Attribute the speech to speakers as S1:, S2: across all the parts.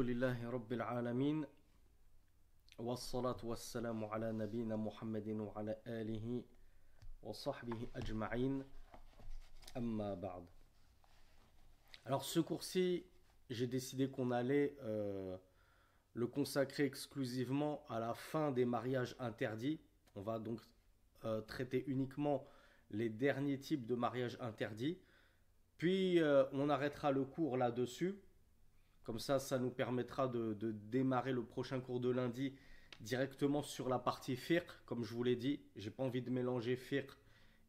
S1: Alhamdulillahi Rabbil Alamin. Wassalatu wassalamu ala nabina Muhammadin wa ala alihi wa sahbihi ajma'in. Amma ba'd. Alors ce cours-ci, j'ai décidé qu'on allait le consacrer exclusivement à la fin des mariages interdits. On va donc traiter uniquement les derniers types de mariages interdits. Puis on arrêtera le cours là-dessus. Comme ça nous permettra de démarrer le prochain cours de lundi directement sur la partie fiqh. Comme je vous l'ai dit, j'ai pas envie de mélanger fiqh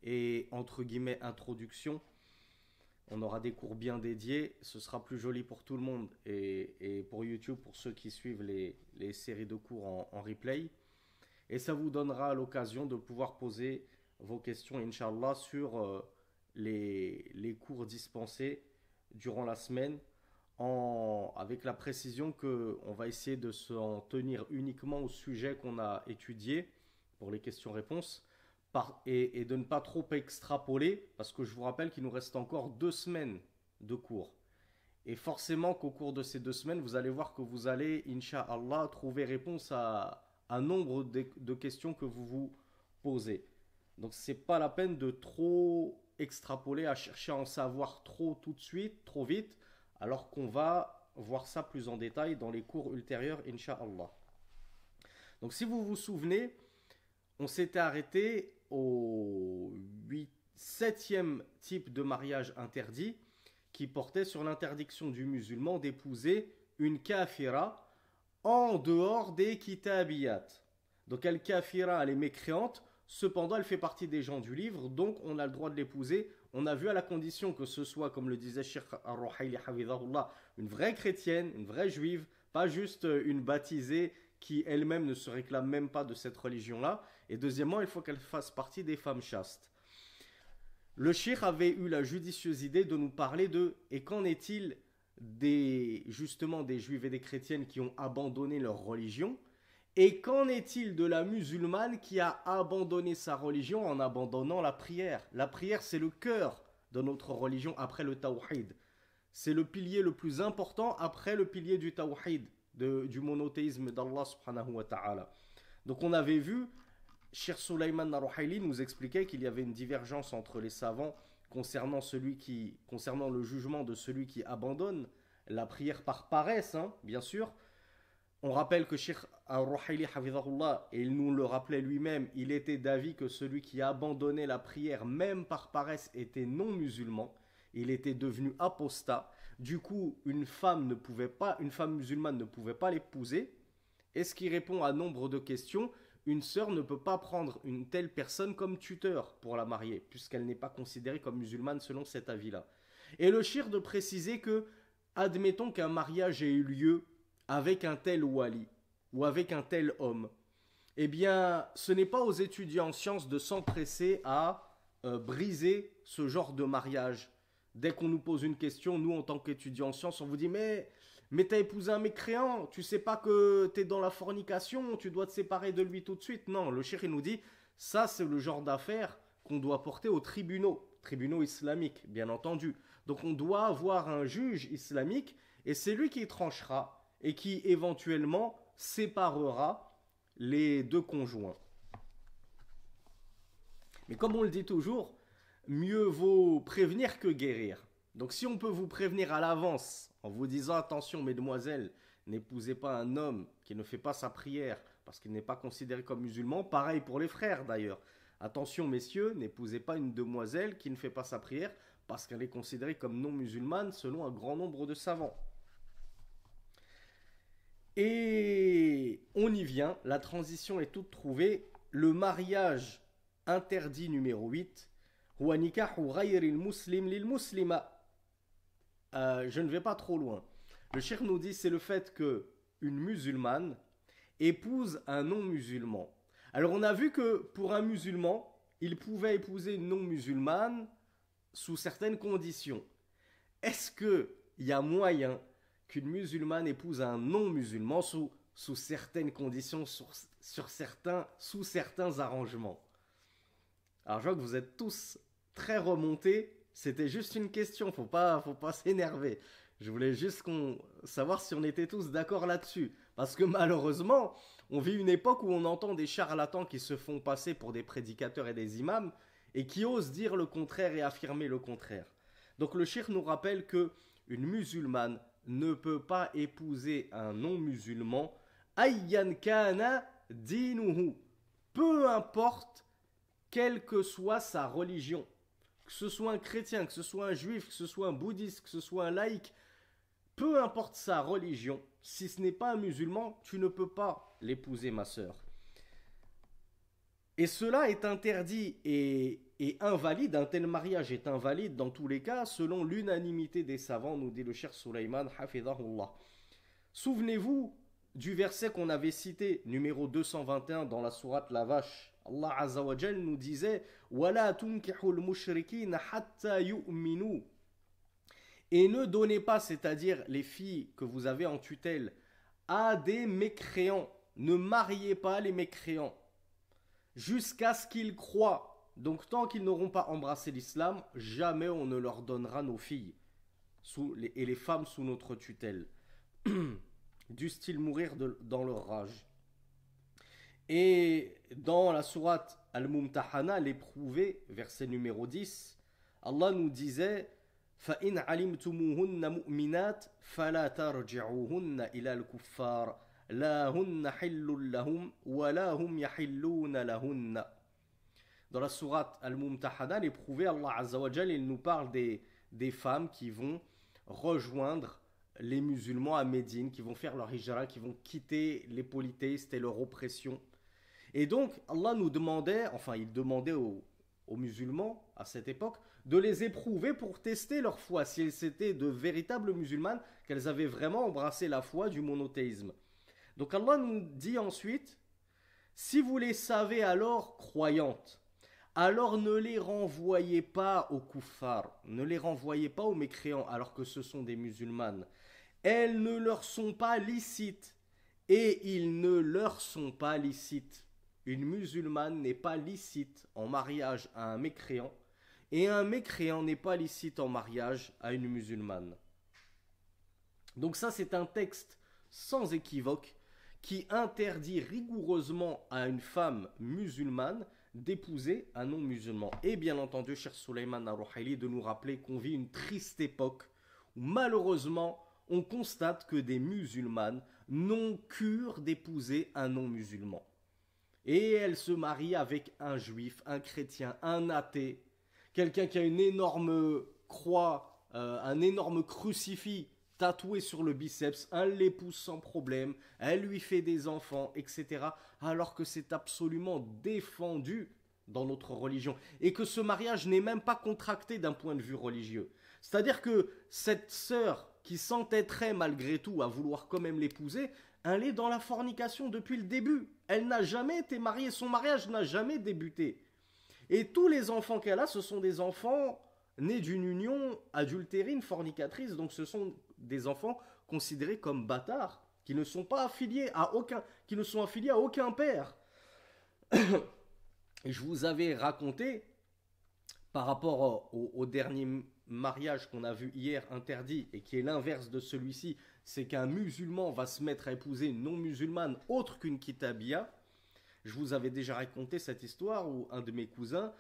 S1: et entre guillemets introduction. On aura des cours bien dédiés, ce sera plus joli pour tout le monde et pour YouTube, pour ceux qui suivent les séries de cours en replay. Et ça vous donnera l'occasion de pouvoir poser vos questions, Inch'Allah, sur les cours dispensés durant la semaine, avec la précision qu'on va essayer de s'en tenir uniquement au sujet qu'on a étudié pour les questions-réponses et de ne pas trop extrapoler, parce que je vous rappelle qu'il nous reste encore 2 semaines de cours. Et forcément qu'au cours de ces 2 semaines, vous allez voir que vous allez, Inch'Allah, trouver réponse à un nombre de questions que vous vous posez. Donc c'est pas la peine de trop extrapoler, à chercher à en savoir trop tout de suite, trop vite, alors qu'on va voir ça plus en détail dans les cours ultérieurs, Inch'Allah. Donc si vous vous souvenez, on s'était arrêté au 7e type de mariage interdit qui portait sur l'interdiction du musulman d'épouser une kafira en dehors des kitabiyat. Donc elle kafira, elle est mécréante, cependant elle fait partie des gens du livre, donc on a le droit de l'épouser. On a vu à la condition que ce soit, comme le disait Cheikh Ar-Ruhayli Hafidhahullah, une vraie chrétienne, une vraie juive, pas juste une baptisée qui elle-même ne se réclame même pas de cette religion-là. Et deuxièmement, il faut qu'elle fasse partie des femmes chastes. Le cheikh avait eu la judicieuse idée de nous parler de « Et qu'en est-il justement des juives et des chrétiennes qui ont abandonné leur religion ? Et qu'en est-il de la musulmane qui a abandonné sa religion en abandonnant la prière ? La prière, c'est le cœur de notre religion après le tawhid. C'est le pilier le plus important après le pilier du tawhid, du monothéisme d'Allah subhanahu wa ta'ala. Donc on avait vu, Cheikh Sulayman Ar-Ruhayli nous expliquait qu'il y avait une divergence entre les savants concernant le jugement de celui qui abandonne la prière par paresse, bien sûr. On rappelle que Cheikh Ar-Ruhayli Hafidhahullah, et il nous le rappelait lui-même, il était d'avis que celui qui abandonnait la prière même par paresse était non musulman. Il était devenu apostat. Du coup, une femme musulmane ne pouvait pas l'épouser. Et ce qui répond à nombre de questions, une sœur ne peut pas prendre une telle personne comme tuteur pour la marier, puisqu'elle n'est pas considérée comme musulmane selon cet avis-là. Et le cheikh de préciser que, admettons qu'un mariage ait eu lieu avec un tel wali ou avec un tel homme, eh bien, ce n'est pas aux étudiants en sciences de s'empresser à briser ce genre de mariage. Dès qu'on nous pose une question, nous, en tant qu'étudiants en sciences, on vous dit « Mais t'as épousé un mécréant, tu sais pas que t'es dans la fornication, tu dois te séparer de lui tout de suite. » Non, le cheikh nous dit « Ça, c'est le genre d'affaire qu'on doit porter aux tribunaux islamiques, bien entendu. Donc, on doit avoir un juge islamique et c'est lui qui tranchera et qui, éventuellement, séparera les deux conjoints. » Mais comme on le dit toujours, mieux vaut prévenir que guérir. Donc si on peut vous prévenir à l'avance en vous disant attention mesdemoiselles, n'épousez pas un homme qui ne fait pas sa prière parce qu'il n'est pas considéré comme musulman, pareil pour les frères d'ailleurs. Attention messieurs, n'épousez pas une demoiselle qui ne fait pas sa prière parce qu'elle est considérée comme non musulmane selon un grand nombre de savants. Et on y vient, la transition est toute trouvée. Le mariage interdit numéro 8, je ne vais pas trop loin. Le cheikh nous dit c'est le fait que une musulmane épouse un non-musulman. Alors on a vu que pour un musulman, il pouvait épouser une non-musulmane sous certaines conditions. Est-ce qu'il y a moyen qu'une musulmane épouse un non-musulman sous certaines conditions, sous certains arrangements? Alors je vois que vous êtes tous très remontés. C'était juste une question, faut pas s'énerver. Je voulais juste savoir si on était tous d'accord là-dessus. Parce que malheureusement, on vit une époque où on entend des charlatans qui se font passer pour des prédicateurs et des imams et qui osent dire le contraire et affirmer le contraire. Donc le cheikh nous rappelle que une musulmane ne peut pas épouser un non-musulman ayyan kana dinuhu, peu importe quelle que soit sa religion, que ce soit un chrétien, que ce soit un juif, que ce soit un bouddhiste, que ce soit un laïc, peu importe sa religion, si ce n'est pas un musulman, tu ne peux pas l'épouser, ma sœur. Et cela est interdit et invalide, un tel mariage est invalide dans tous les cas, selon l'unanimité des savants, nous dit le cheikh Sulaiman, hafidhahullah. Souvenez-vous du verset qu'on avait cité, numéro 221 dans la sourate La Vache. Allah Azza wa Jal nous disait Wala tunkihul mushrikina hatta yu'minu. Et ne donnez pas, c'est-à-dire les filles que vous avez en tutelle, à des mécréants. Ne mariez pas les mécréants jusqu'à ce qu'ils croient. Donc tant qu'ils n'auront pas embrassé l'islam, jamais on ne leur donnera nos filles et les femmes sous notre tutelle. Dussent-ils mourir dans leur rage. Et dans la sourate Al-Mumtahana, l'éprouvé, verset numéro 10, Allah nous disait فَإِنْ عَلِمْتُمُوهُنَّ مُؤْمِنَاتٍ فَلَا تَرْجِعُوهُنَّ إِلَى الْكُفَّارِ لَا هُنَّ حِلٌّ لَهُمْ وَلَا هُمْ يَحِلُّونَ لَهُنَّ. Dans la sourate Al-Mumtahana, l'éprouvé, Allah Azza wa Jal, il nous parle des femmes qui vont rejoindre les musulmans à Médine, qui vont faire leur hijra, qui vont quitter les polythéistes et leur oppression. Et donc, Allah nous demandait, enfin, il demandait aux musulmans à cette époque de les éprouver pour tester leur foi, si elles étaient de véritables musulmanes, qu'elles avaient vraiment embrassé la foi du monothéisme. Donc Allah nous dit ensuite, si vous les savez alors croyantes, alors ne les renvoyez pas aux kuffars, ne les renvoyez pas aux mécréants alors que ce sont des musulmanes. Elles ne leur sont pas licites et ils ne leur sont pas licites. Une musulmane n'est pas licite en mariage à un mécréant et un mécréant n'est pas licite en mariage à une musulmane. Donc ça c'est un texte sans équivoque qui interdit rigoureusement à une femme musulmane d'épouser un non-musulman. Et bien entendu, cher Sulaiman Ar-Ruhaili, de nous rappeler qu'on vit une triste époque où malheureusement on constate que des musulmanes n'ont cure d'épouser un non-musulman. Et elles se marient avec un juif, un chrétien, un athée, quelqu'un qui a une énorme croix, un énorme crucifix tatoué sur le biceps, elle l'épouse sans problème, elle lui fait des enfants, etc. Alors que c'est absolument défendu dans notre religion. Et que ce mariage n'est même pas contracté d'un point de vue religieux. C'est-à-dire que cette sœur qui s'entêterait malgré tout à vouloir quand même l'épouser, elle est dans la fornication depuis le début. Elle n'a jamais été mariée, son mariage n'a jamais débuté. Et tous les enfants qu'elle a, ce sont des enfants nés d'une union adultérine, fornicatrice, donc ce sont des enfants considérés comme bâtards, qui ne sont pas affiliés à aucun père. Je vous avais raconté, par rapport au dernier mariage qu'on a vu hier interdit, et qui est l'inverse de celui-ci, c'est qu'un musulman va se mettre à épouser une non-musulmane autre qu'une kitabia. Je vous avais déjà raconté cette histoire où un de mes cousins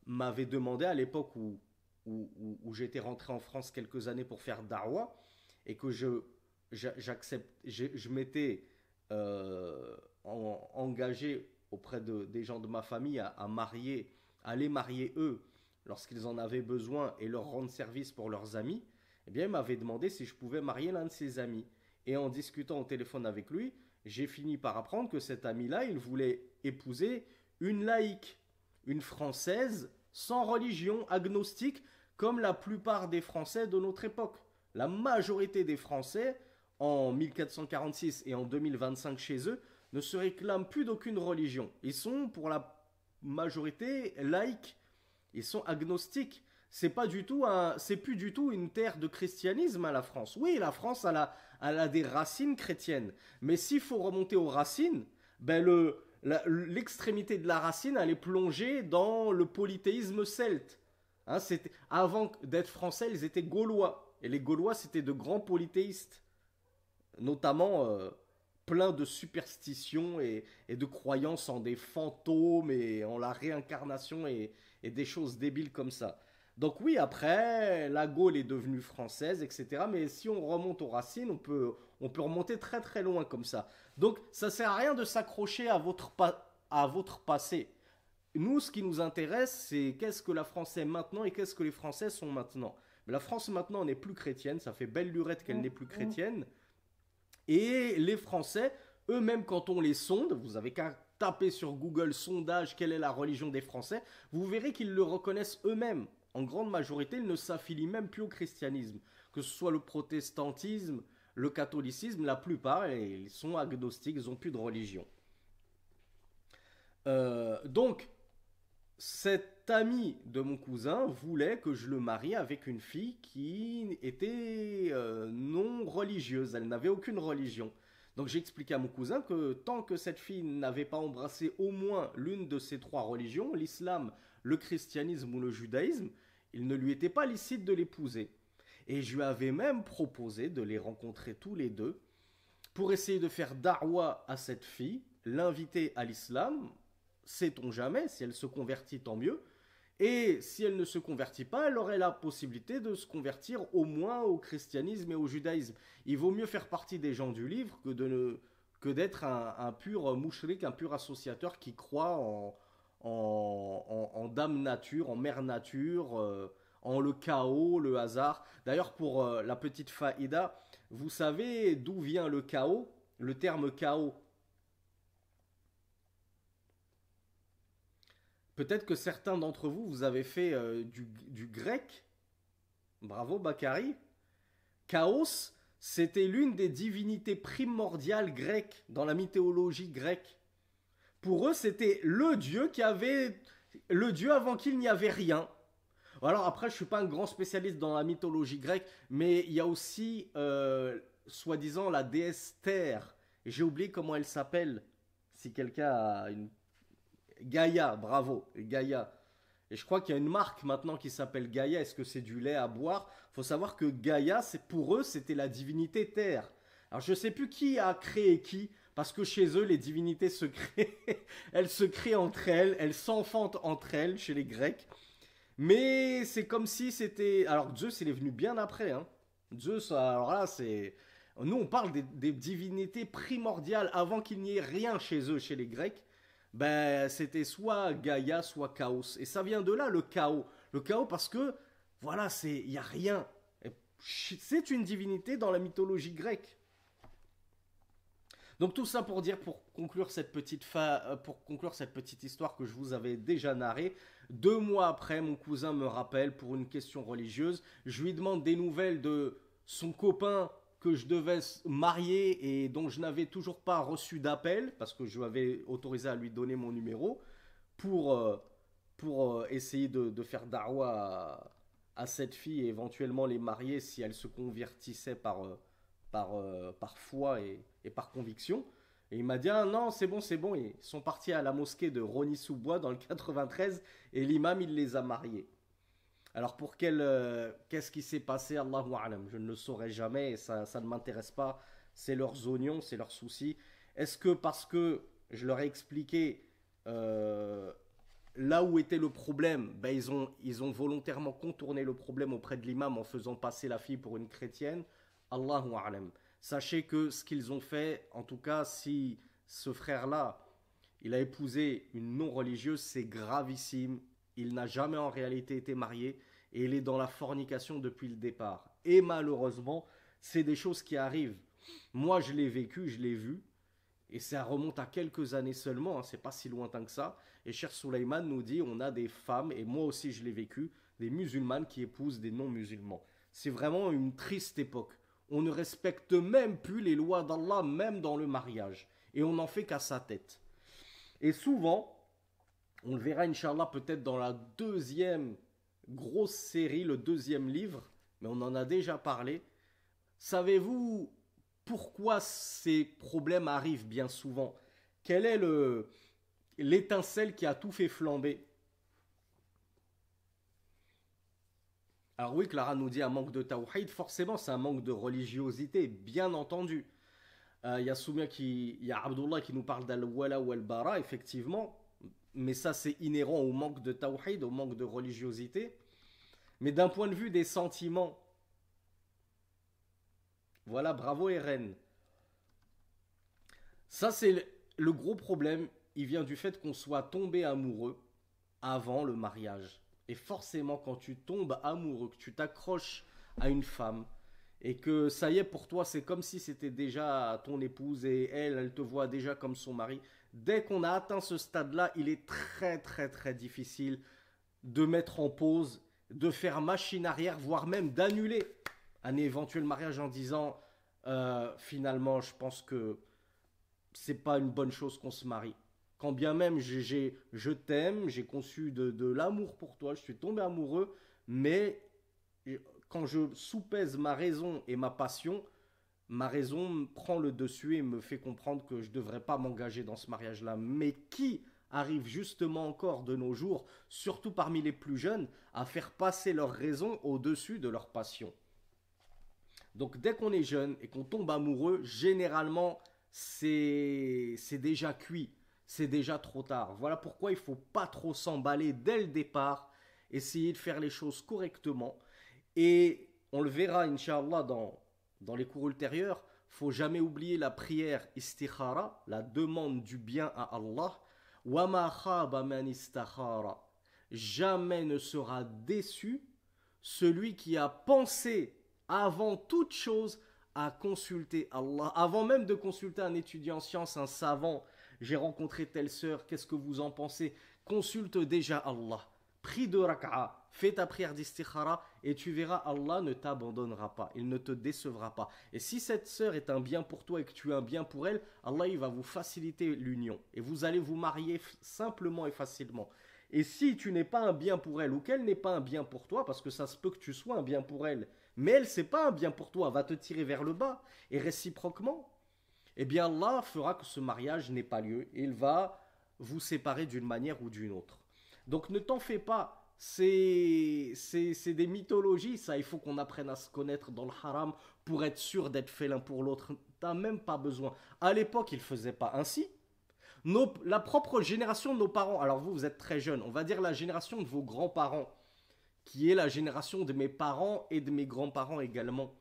S1: m'avait demandé à l'époque où j'étais rentré en France quelques années pour faire da'wa, et que je m'étais engagé auprès des gens de ma famille à les marier eux lorsqu'ils en avaient besoin et leur rendre service pour leurs amis. Eh bien, il m'avait demandé si je pouvais marier l'un de ses amis. Et en discutant au téléphone avec lui, j'ai fini par apprendre que cet ami-là, il voulait épouser une laïque, une Française sans religion, agnostique, comme la plupart des Français de notre époque. La majorité des Français, en 1446 et en 2025 chez eux, ne se réclament plus d'aucune religion. Ils sont, pour la majorité, laïcs. Ils sont agnostiques. C'est plus du tout une terre de christianisme à la France. Oui, la France elle a des racines chrétiennes. Mais s'il faut remonter aux racines, ben l'extrémité de la racine, elle est plongée dans le polythéisme celte. Hein, avant d'être français, ils étaient gaulois. Et les Gaulois, c'était de grands polythéistes, notamment plein de superstitions et de croyances en des fantômes et en la réincarnation et des choses débiles comme ça. Donc oui, après, la Gaule est devenue française, etc. Mais si on remonte aux racines, on peut remonter très très loin comme ça. Donc ça sert à rien de s'accrocher à votre passé. Nous, ce qui nous intéresse, c'est qu'est-ce que la France est maintenant et qu'est-ce que les Français sont maintenant. Mais la France maintenant n'est plus chrétienne, ça fait belle lurette qu'elle n'est plus chrétienne. Et les Français, eux-mêmes, quand on les sonde, vous avez qu'à taper sur Google sondage quelle est la religion des Français, vous verrez qu'ils le reconnaissent eux-mêmes. En grande majorité, ils ne s'affilient même plus au christianisme. Que ce soit le protestantisme, le catholicisme, la plupart, ils sont agnostiques, ils n'ont plus de religion. Donc, cet ami de mon cousin voulait que je le marie avec une fille qui était non religieuse, elle n'avait aucune religion. Donc j'ai expliqué à mon cousin que tant que cette fille n'avait pas embrassé au moins l'une de ces trois religions, l'islam, le christianisme ou le judaïsme, il ne lui était pas licite de l'épouser. Et je lui avais même proposé de les rencontrer tous les deux pour essayer de faire darwa à cette fille, l'inviter à l'islam, sait-on jamais, si elle se convertit, tant mieux. Et si elle ne se convertit pas, elle aurait la possibilité de se convertir au moins au christianisme et au judaïsme. Il vaut mieux faire partie des gens du livre que d'être un pur mouchrik, un pur associateur qui croit en dame nature, en mère nature, en le chaos, le hasard. D'ailleurs, pour la petite faïda, vous savez d'où vient le chaos? Le terme chaos. Peut-être que certains d'entre vous, vous avez fait du grec. Bravo, Bakary. Chaos, c'était l'une des divinités primordiales grecques dans la mythologie grecque. Pour eux, c'était le dieu qui avait le dieu avant qu'il n'y avait rien. Alors après, je ne suis pas un grand spécialiste dans la mythologie grecque, mais il y a aussi, soi-disant, la déesse Terre. Et j'ai oublié comment elle s'appelle. Si quelqu'un a une Gaïa, bravo, Gaïa. Et je crois qu'il y a une marque maintenant qui s'appelle Gaïa. Est-ce que c'est du lait à boire? Il faut savoir que Gaïa, pour eux, c'était la divinité terre. Alors je ne sais plus qui a créé qui, parce que chez eux, les divinités se créent, elles se créent entre elles, elles s'enfantent entre elles chez les Grecs. Mais c'est comme si c'était... Alors Zeus, il est venu bien après. Hein. Zeus, alors là, c'est... Nous, on parle des divinités primordiales avant qu'il n'y ait rien chez eux, chez les Grecs. Ben, c'était soit Gaïa, soit Chaos. Et ça vient de là, le chaos. Le chaos parce que, voilà, il n'y a rien. C'est une divinité dans la mythologie grecque. Donc tout ça pour dire, pour conclure cette petite histoire que je vous avais déjà narrée, 2 mois après, mon cousin me rappelle pour une question religieuse. Je lui demande des nouvelles de son copain que je devais marier et dont je n'avais toujours pas reçu d'appel, parce que je lui avais autorisé à lui donner mon numéro, pour, essayer de faire darwa à cette fille et éventuellement les marier si elle se convertissait par foi et par conviction. Et il m'a dit ah non c'est bon, ils sont partis à la mosquée de Rony-sous-Bois dans le 93 et l'imam il les a mariés. Alors qu'est-ce qui s'est passé, Allahu A'lam, je ne le saurai jamais et ça ne m'intéresse pas, c'est leurs oignons, c'est leurs soucis. Est-ce que parce que je leur ai expliqué là où était le problème, ben ils ont volontairement contourné le problème auprès de l'imam en faisant passer la fille pour une chrétienne, Allahu A'lam. Sachez que ce qu'ils ont fait, en tout cas si ce frère-là, il a épousé une non-religieuse, c'est gravissime. Il n'a jamais en réalité été marié et il est dans la fornication depuis le départ. Et malheureusement, c'est des choses qui arrivent. Moi, je l'ai vécu, je l'ai vu, et ça remonte à quelques années seulement, hein, c'est pas si lointain que ça. Et Cher Souleyman nous dit, on a des femmes, et moi aussi je l'ai vécu, des musulmanes qui épousent des non-musulmans. C'est vraiment une triste époque. On ne respecte même plus les lois d'Allah, même dans le mariage. Et on n'en fait qu'à sa tête. Et souvent, on le verra, Inch'Allah, peut-être dans la deuxième grosse série, le deuxième livre, mais on en a déjà parlé. Savez-vous pourquoi ces problèmes arrivent bien souvent? Quelle est l'étincelle qui a tout fait flamber? Alors oui, Clara nous dit un manque de tawhid, forcément c'est un manque de religiosité, bien entendu. Il y a Abdullah qui nous parle d'al-wala ou al-bara, effectivement, mais ça c'est inhérent au manque de tawhid, au manque de religiosité. Mais d'un point de vue des sentiments, voilà, bravo Eren. Ça c'est le gros problème, il vient du fait qu'on soit tombé amoureux avant le mariage. Et forcément, quand tu tombes amoureux, que tu t'accroches à une femme, et que ça y est, pour toi, c'est comme si c'était déjà ton épouse et elle te voit déjà comme son mari. Dès qu'on a atteint ce stade-là, il est très très très difficile de mettre en pause, de faire machine arrière, voire même d'annuler un éventuel mariage en disant finalement, je pense que c'est pas une bonne chose qu'on se marie. Quand bien même je t'aime, j'ai conçu de l'amour pour toi, je suis tombé amoureux, mais quand je soupèse ma raison et ma passion, ma raison prend le dessus et me fait comprendre que je ne devrais pas m'engager dans ce mariage-là. Mais qui arrive justement encore de nos jours, surtout parmi les plus jeunes, à faire passer leur raison au-dessus de leur passion? Donc dès qu'on est jeune et qu'on tombe amoureux, généralement, c'est déjà cuit, c'est déjà trop tard. Voilà pourquoi il ne faut pas trop s'emballer dès le départ, essayer de faire les choses correctement. Et on le verra, Inch'Allah, dans les cours ultérieurs, faut jamais oublier la prière istikhara, la demande du bien à Allah. Wama khaba man istakhara. Jamais ne sera déçu celui qui a pensé avant toute chose à consulter Allah. Avant même de consulter un étudiant en sciences, un savant, j'ai rencontré telle sœur, qu'est-ce que vous en pensez? Consulte déjà Allah. Prie de raka'a, fais ta prière d'istikhara et tu verras, Allah ne t'abandonnera pas, il ne te décevra pas. Et si cette sœur est un bien pour toi et que tu es un bien pour elle, Allah il va vous faciliter l'union et vous allez vous marier simplement et facilement. Et si tu n'es pas un bien pour elle ou qu'elle n'est pas un bien pour toi, parce que ça se peut que tu sois un bien pour elle, mais elle c'est pas un bien pour toi, elle va te tirer vers le bas et réciproquement, eh bien Allah fera que ce mariage n'ait pas lieu et il va vous séparer d'une manière ou d'une autre. Donc ne t'en fais pas, c'est des mythologies, ça, il faut qu'on apprenne à se connaître dans le haram pour être sûr d'être fait l'un pour l'autre. T'as même pas besoin. À l'époque, ils ne faisaient pas ainsi. La propre génération de nos parents, alors vous, vous êtes très jeunes, on va dire la génération de vos grands-parents, qui est la génération de mes parents et de mes grands-parents également,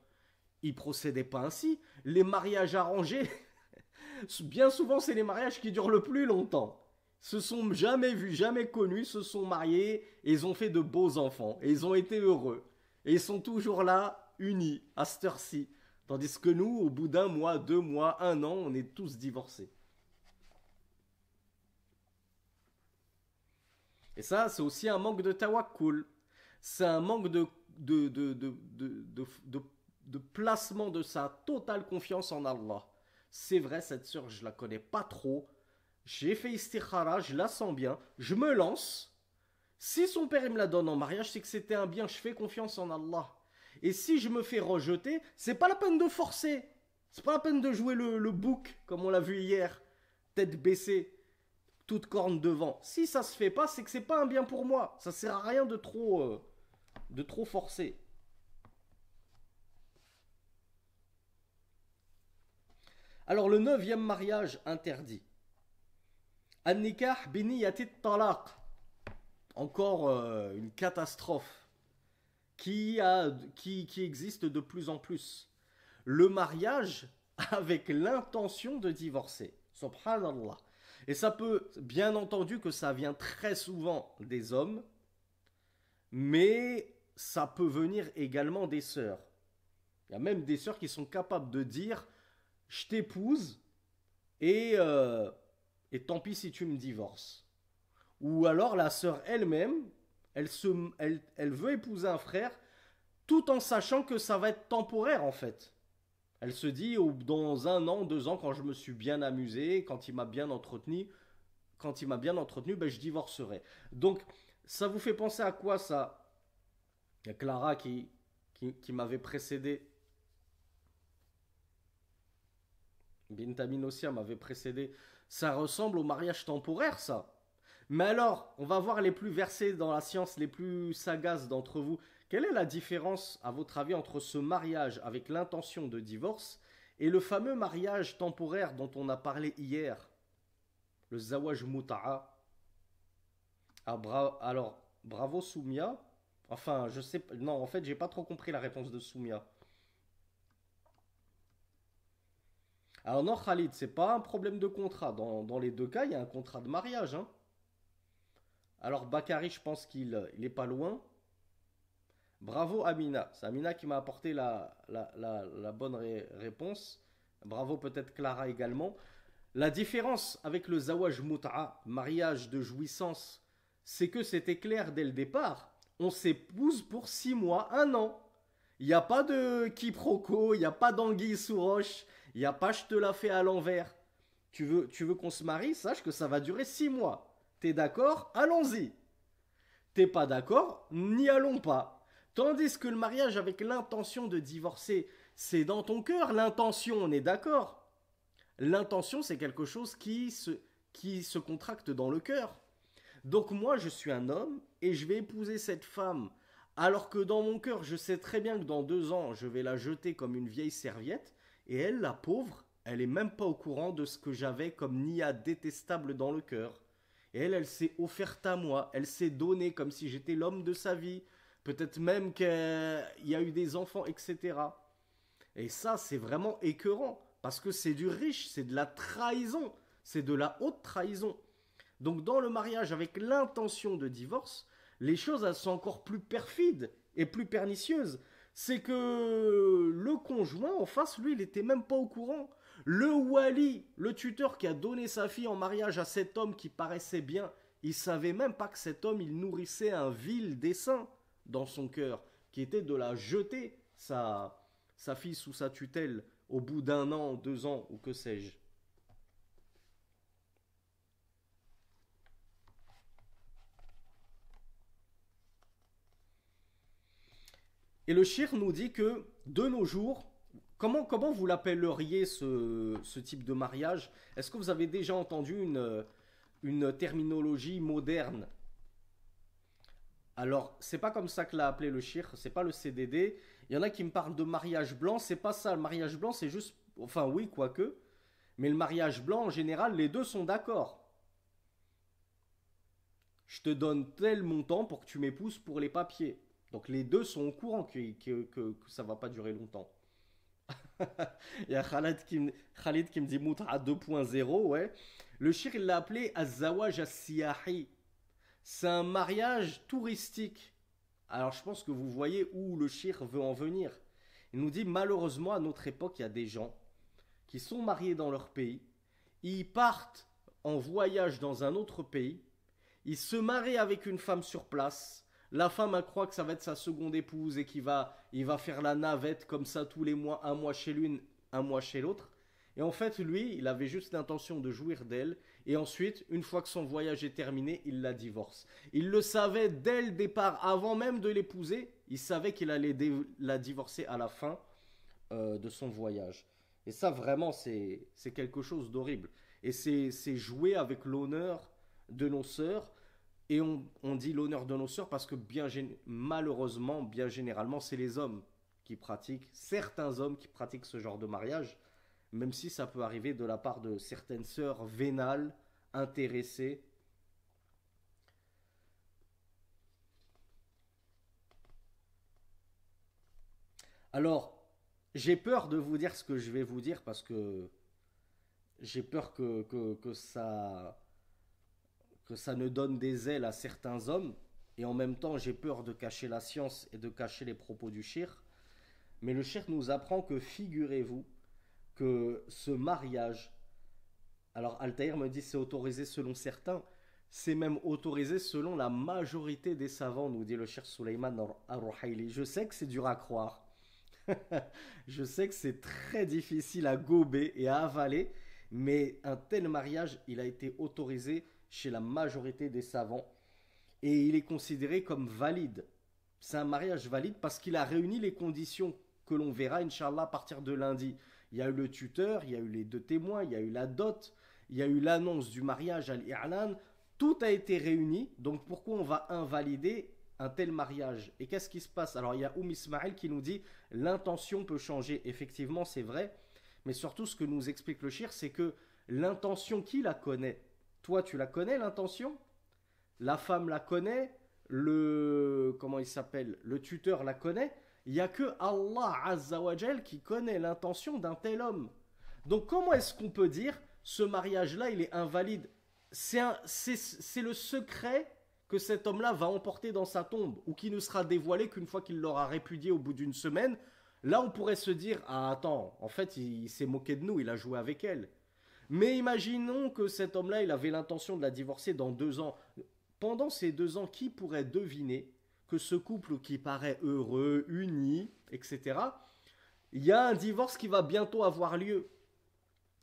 S1: ils procédaient pas ainsi. Les mariages arrangés, bien souvent, c'est les mariages qui durent le plus longtemps. Se sont jamais vus, jamais connus, se sont mariés et ils ont fait de beaux enfants et ils ont été heureux. Et ils sont toujours là, unis, à cette heure-ci. Tandis que nous, au bout d'un mois, 2 mois, 1 an, on est tous divorcés. Et ça, c'est aussi un manque de tawakkul. C'est un manque de placement de sa totale confiance en Allah. C'est vrai, cette sœur, je la connais pas trop. J'ai fait istikhara, je la sens bien. Je me lance. Si son père il me la donne en mariage, c'est que c'était un bien. Je fais confiance en Allah. Et si je me fais rejeter, c'est pas la peine de forcer. C'est pas la peine de jouer le bouc, comme on l'a vu hier. Tête baissée, toute corne devant. Si ça se fait pas, c'est que c'est pas un bien pour moi. Ça sert à rien de trop forcer. Alors le 9e mariage interdit. An-nikah biniyatit talaq. Encore une catastrophe qui existe de plus en plus. Le mariage avec l'intention de divorcer. Subhanallah. Et ça peut, bien entendu, que ça vient très souvent des hommes, mais ça peut venir également des sœurs. Il y a même des sœurs qui sont capables de dire je t'épouse et, et tant pis si tu me divorces. Ou alors la sœur elle-même, elle veut épouser un frère tout en sachant que ça va être temporaire en fait. Elle se dit dans 1 an, 2 ans, quand je me suis bien amusé, quand il m'a bien entretenu, ben, je divorcerai. Donc ça vous fait penser à quoi ça? Il y a Clara qui m'avait précédé. Bintamin aussi m'avait précédé. Ça ressemble au mariage temporaire, ça. Mais alors, on va voir les plus versés dans la science, les plus sagaces d'entre vous. Quelle est la différence, à votre avis, entre ce mariage avec l'intention de divorce et le fameux mariage temporaire dont on a parlé hier, le zawaj muta'a? Alors, bravo Soumia. Enfin, je sais pas. Non, en fait, j'ai pas trop compris la réponse de Soumia. Alors non, Khalid, c'est pas un problème de contrat. Dans les deux cas, il y a un contrat de mariage, hein. Alors Bakary, je pense qu'il est pas loin. Bravo Amina. C'est Amina qui m'a apporté la bonne réponse. Bravo peut-être Clara également. La différence avec le zawaj mut'a, mariage de jouissance, c'est que c'était clair dès le départ. On s'épouse pour 6 mois, un an. Il n'y a pas de quiproquo, il n'y a pas d'anguille sous roche, il n'y a pas je te la fais à l'envers. Tu veux qu'on se marie, sache que ça va durer 6 mois. T'es d'accord? Allons-y. T'es pas d'accord? N'y allons pas. Tandis que le mariage avec l'intention de divorcer, c'est dans ton cœur l'intention, on est d'accord? L'intention, c'est quelque chose qui se contracte dans le cœur. Donc moi, je suis un homme et je vais épouser cette femme, alors que dans mon cœur, je sais très bien que dans 2 ans, je vais la jeter comme une vieille serviette, et elle, la pauvre, elle est même pas au courant de ce que j'avais comme nia détestable dans le cœur. Et elle s'est offerte à moi, elle s'est donnée comme si j'étais l'homme de sa vie, peut-être même qu'il y a eu des enfants, etc. Et ça, c'est vraiment écœurant, parce que c'est du riche, c'est de la trahison, c'est de la haute trahison. Donc dans le mariage avec l'intention de divorce, les choses elles sont encore plus perfides et plus pernicieuses. C'est que le conjoint en face, lui, il n'était même pas au courant. Le wali, le tuteur qui a donné sa fille en mariage à cet homme qui paraissait bien, il savait même pas que cet homme, il nourrissait un vil dessein dans son cœur, qui était de la jeter, sa fille sous sa tutelle, au bout d'un an, 2 ans, ou que sais-je. Et le shir nous dit que de nos jours, comment vous l'appelleriez ce type de mariage? Est-ce que vous avez déjà entendu une terminologie moderne? Alors, c'est pas comme ça que l'a appelé le shir, c'est pas le CDD. Il y en a qui me parlent de mariage blanc, c'est pas ça. Le mariage blanc, c'est juste. Enfin, oui, quoique. Mais le mariage blanc, en général, les deux sont d'accord. Je te donne tel montant pour que tu m'épouses pour les papiers. Donc les deux sont au courant que ça va pas durer longtemps. Il y a Khalid qui me dit Moutra 2.0, ouais. Le shir, il l'a appelé Azawaj As-Siyahi. C'est un mariage touristique. Alors je pense que vous voyez où le shir veut en venir. Il nous dit malheureusement à notre époque, il y a des gens qui sont mariés dans leur pays, ils partent en voyage dans un autre pays, ils se marient avec une femme sur place, la femme elle croit que ça va être sa seconde épouse et il va faire la navette comme ça tous les mois, un mois chez l'une, un mois chez l'autre. Et en fait, lui, il avait juste l'intention de jouir d'elle. Et ensuite, une fois que son voyage est terminé, il la divorce. Il le savait dès le départ, avant même de l'épouser. Il savait qu'il allait la divorcer à la fin de son voyage. Et ça, vraiment, c'est quelque chose d'horrible. Et c'est jouer avec l'honneur de nos sœurs. Et on dit l'honneur de nos sœurs parce que malheureusement, bien généralement, c'est les hommes qui pratiquent, certains hommes qui pratiquent ce genre de mariage, même si ça peut arriver de la part de certaines sœurs vénales, intéressées. Alors, j'ai peur de vous dire ce que je vais vous dire parce que j'ai peur que ça ne donne des ailes à certains hommes. Et en même temps, j'ai peur de cacher la science et de cacher les propos du shir. Mais le shir nous apprend que, figurez-vous, que ce mariage, alors Altaïr me dit c'est autorisé selon certains, c'est même autorisé selon la majorité des savants, nous dit le shir Suleiman Ar-Ruhaili. Je sais que c'est dur à croire. Je sais que c'est très difficile à gober et à avaler, mais un tel mariage, il a été autorisé chez la majorité des savants et il est considéré comme valide. C'est un mariage valide parce qu'il a réuni les conditions que l'on verra, Inch'Allah, à partir de lundi. Il y a eu le tuteur, il y a eu les 2 témoins, il y a eu la dot, il y a eu l'annonce du mariage à l'I'lan. Tout a été réuni, donc pourquoi on va invalider un tel mariage. Et qu'est-ce qui se passe? Alors il y a Ismaël qui nous dit l'intention peut changer. Effectivement, c'est vrai. Mais surtout, ce que nous explique le shir, c'est que l'intention, qui la connaît? Toi, tu la connais, l'intention? La femme la connaît? Comment il s'appelle? Le tuteur la connaît? Il n'y a que Allah Azza wa Jal qui connaît l'intention d'un tel homme. Donc comment est-ce qu'on peut dire ce mariage-là, il est invalide? C'est le secret que cet homme-là va emporter dans sa tombe, ou qui ne sera dévoilé qu'une fois qu'il l'aura répudié au bout d'une semaine. Là, on pourrait se dire, ah attends, en fait, il s'est moqué de nous, il a joué avec elle. Mais imaginons que cet homme-là, il avait l'intention de la divorcer dans 2 ans. Pendant ces 2 ans, qui pourrait deviner que ce couple qui paraît heureux, uni, etc., il y a un divorce qui va bientôt avoir lieu?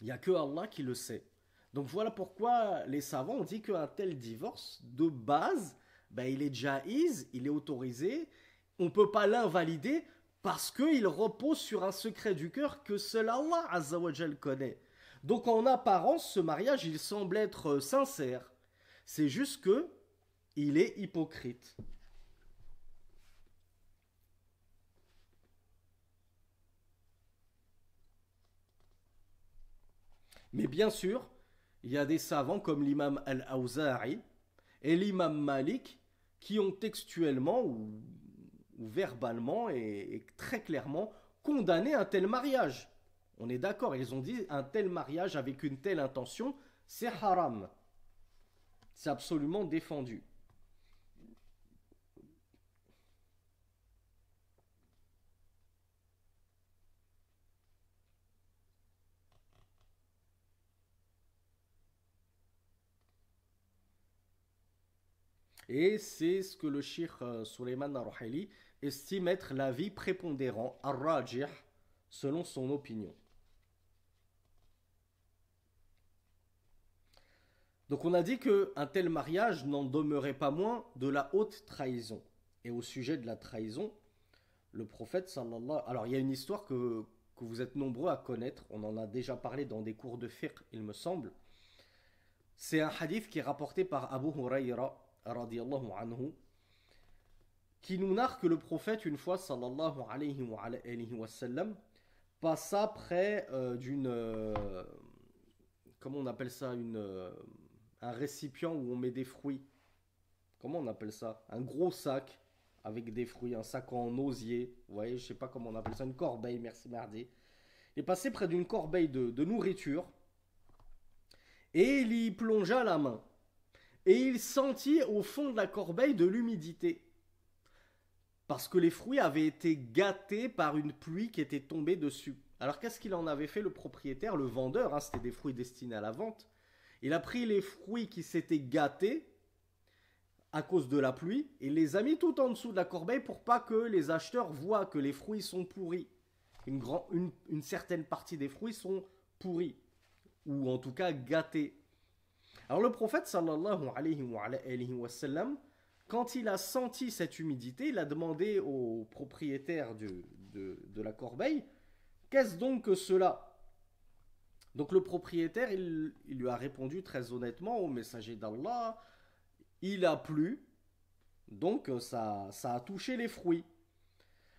S1: Il n'y a que Allah qui le sait. Donc voilà pourquoi les savants ont dit qu'un tel divorce, de base, ben, il est jaïz, il est autorisé, on ne peut pas l'invalider parce qu'il repose sur un secret du cœur que seul Allah Azza wa Jal connaît. Donc en apparence, ce mariage, il semble être sincère. C'est juste que il est hypocrite. Mais bien sûr, il y a des savants comme l'imam Al-Awza'i et l'imam Malik qui ont textuellement ou verbalement et très clairement condamné un tel mariage. On est d'accord, ils ont dit un tel mariage avec une telle intention, c'est haram. C'est absolument défendu. Et c'est ce que le cheikh Suleiman Ar-Ruhaili estime être l'avis prépondérant, ar-rajih, selon son opinion. Donc on a dit qu'un tel mariage n'en demeurait pas moins de la haute trahison. Et au sujet de la trahison, le prophète sallallahu... Alors il y a une histoire que vous êtes nombreux à connaître, on en a déjà parlé dans des cours de fiqh, il me semble. C'est un hadith qui est rapporté par Abu Huraira, radiyallahu anhu, qui nous narre que le prophète, une fois, sallallahu alayhi wa sallam, passa près d'une... comment on appelle ça un récipient où on met des fruits. Comment on appelle ça? Un gros sac avec des fruits, un sac en osier. Vous voyez, je sais pas comment on appelle ça, une corbeille, merci mardi. Il est passé près d'une corbeille de nourriture et il y plongea la main. Et il sentit au fond de la corbeille de l'humidité. Parce que les fruits avaient été gâtés par une pluie qui était tombée dessus. Alors qu'est-ce qu'il en avait fait le propriétaire, le vendeur, hein, c'était des fruits destinés à la vente. Il a pris les fruits qui s'étaient gâtés à cause de la pluie et les a mis tout en dessous de la corbeille pour pas que les acheteurs voient que les fruits sont pourris. Une certaine partie des fruits sont pourris, ou en tout cas gâtés. Alors le prophète sallallahu alayhi wa sallam, quand il a senti cette humidité, il a demandé au propriétaire de la corbeille, qu'est-ce donc que cela? Donc le propriétaire, il lui a répondu très honnêtement au messager d'Allah, il a plu, donc ça a touché les fruits.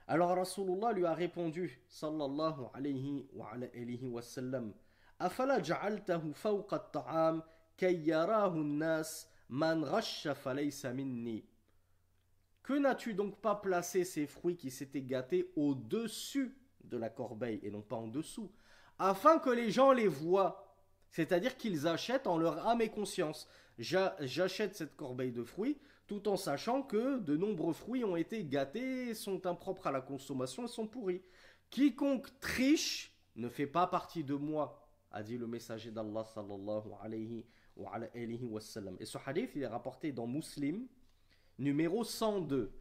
S1: Alors Rasulullah lui a répondu, sallallahu alayhi wa sallam, afala ja'altahu fawqa at-ta'am kay yarahu an-nas man ghasha falaysa minni. Que n'as-tu donc pas placé ces fruits qui s'étaient gâtés au-dessus de la corbeille et non pas en dessous, afin que les gens les voient, c'est-à-dire qu'ils achètent en leur âme et conscience. J'achète cette corbeille de fruits tout en sachant que de nombreux fruits ont été gâtés, sont impropres à la consommation et sont pourris. Quiconque triche ne fait pas partie de moi, a dit le messager d'Allah sallallahu alayhi wa sallam. Et ce hadith, il est rapporté dans Muslim, numéro 102.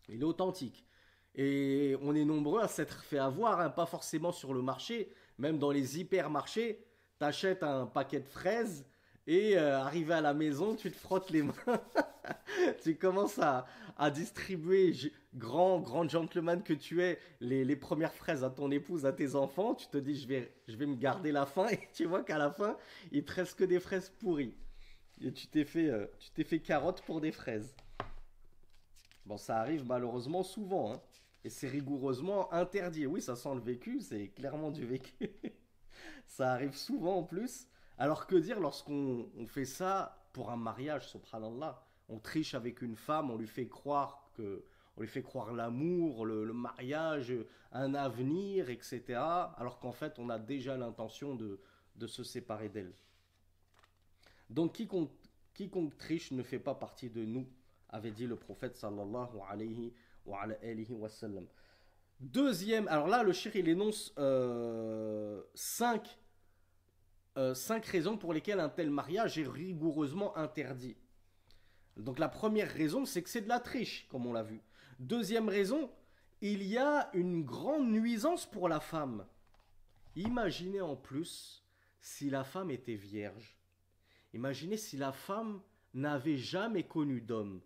S1: Il est authentique. Et on est nombreux à s'être fait avoir, hein, pas forcément sur le marché, même dans les hypermarchés, t'achètes un paquet de fraises et arrivé à la maison, tu te frottes les mains. Tu commences à distribuer, grand gentleman que tu es, les premières fraises à ton épouse, à tes enfants. Tu te dis, je vais me garder la faim. Et tu vois qu'à la fin, il te reste que des fraises pourries. Et tu t'es fait carotte pour des fraises. Bon, ça arrive malheureusement souvent, hein. Et c'est rigoureusement interdit. Oui, ça sent le vécu, c'est clairement du vécu. Ça arrive souvent en plus. Alors que dire lorsqu'on fait ça pour un mariage, subhanallah, on triche avec une femme, on lui fait croire l'amour, le mariage, un avenir, etc. Alors qu'en fait, on a déjà l'intention de se séparer d'elle. Donc quiconque triche ne fait pas partie de nous, avait dit le prophète sallallahu alayhi wa sallam. Deuxième, alors là, le shir il énonce cinq raisons pour lesquelles un tel mariage est rigoureusement interdit. Donc la première raison, c'est que c'est de la triche, comme on l'a vu. Deuxième raison, il y a une grande nuisance pour la femme. Imaginez en plus si la femme était vierge. Imaginez si la femme n'avait jamais connu d'homme.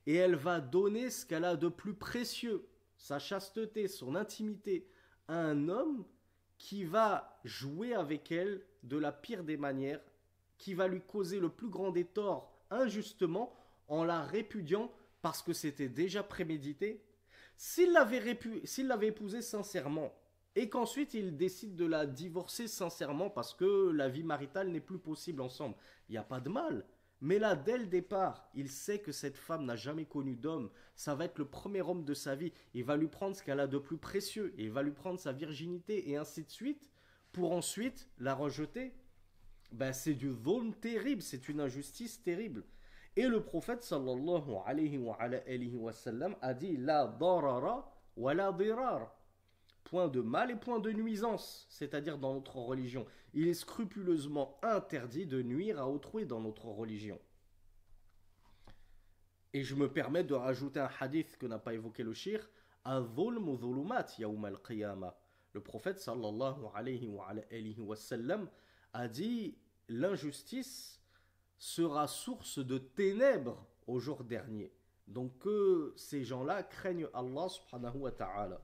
S1: Et elle va donner ce qu'elle a de plus précieux, sa chasteté, son intimité, à un homme qui va jouer avec elle de la pire des manières, qui va lui causer le plus grand des torts injustement en la répudiant parce que c'était déjà prémédité. S'il l'avait épousée sincèrement et qu'ensuite il décide de la divorcer sincèrement parce que la vie maritale n'est plus possible ensemble, il n'y a pas de mal. Mais là, dès le départ, il sait que cette femme n'a jamais connu d'homme. Ça va être le premier homme de sa vie. Il va lui prendre ce qu'elle a de plus précieux. Et il va lui prendre sa virginité et ainsi de suite pour ensuite la rejeter. Ben, c'est du dhulm terrible. C'est une injustice terrible. Et le prophète sallallahu alayhi wa sallam a dit la darara wa la dirar. Point de mal et point de nuisance, c'est-à-dire dans notre religion. Il est scrupuleusement interdit de nuire à autrui dans notre religion. Et je me permets de rajouter un hadith que n'a pas évoqué le shir, Al-dhulmu dhulumat yawm al-qiyamah. Le prophète sallallahu alayhi wa sallam a dit l'injustice sera source de ténèbres au jour dernier. Donc que ces gens-là craignent Allah subhanahu wa ta'ala.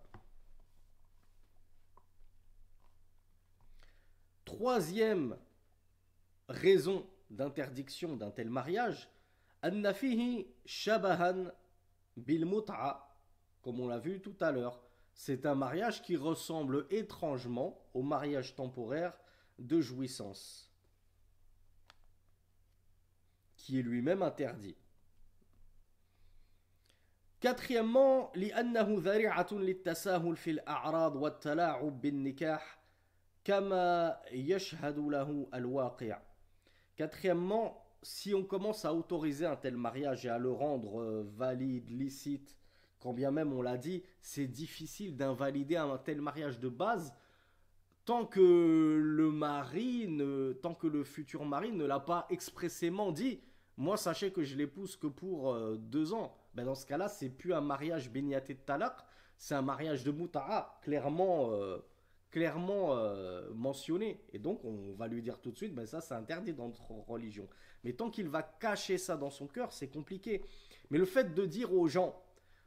S1: Troisième raison d'interdiction d'un tel mariage, annafihi shabahan bil mut'a, comme on l'a vu tout à l'heure. C'est un mariage qui ressemble étrangement au mariage temporaire de jouissance, qui est lui-même interdit. Quatrièmement, لأنه ذريعة للتساهل في الأعراض والتلاعب بالنكاح كما يشهد له الواقع. Quatrièmement, si on commence à autoriser un tel mariage et à le rendre valide, licite, quand bien même on l'a dit, c'est difficile d'invalider un tel mariage de base tant que tant que le futur mari ne l'a pas expressément dit. Moi, sachez que je l'épouse que pour 2 ans. Ben dans ce cas-là, c'est plus un mariage béniaté de talaq, c'est un mariage de muta'a, clairement mentionné. Et donc, on va lui dire tout de suite, ben ça, c'est interdit dans notre religion. Mais tant qu'il va cacher ça dans son cœur, c'est compliqué. Mais le fait de dire aux gens,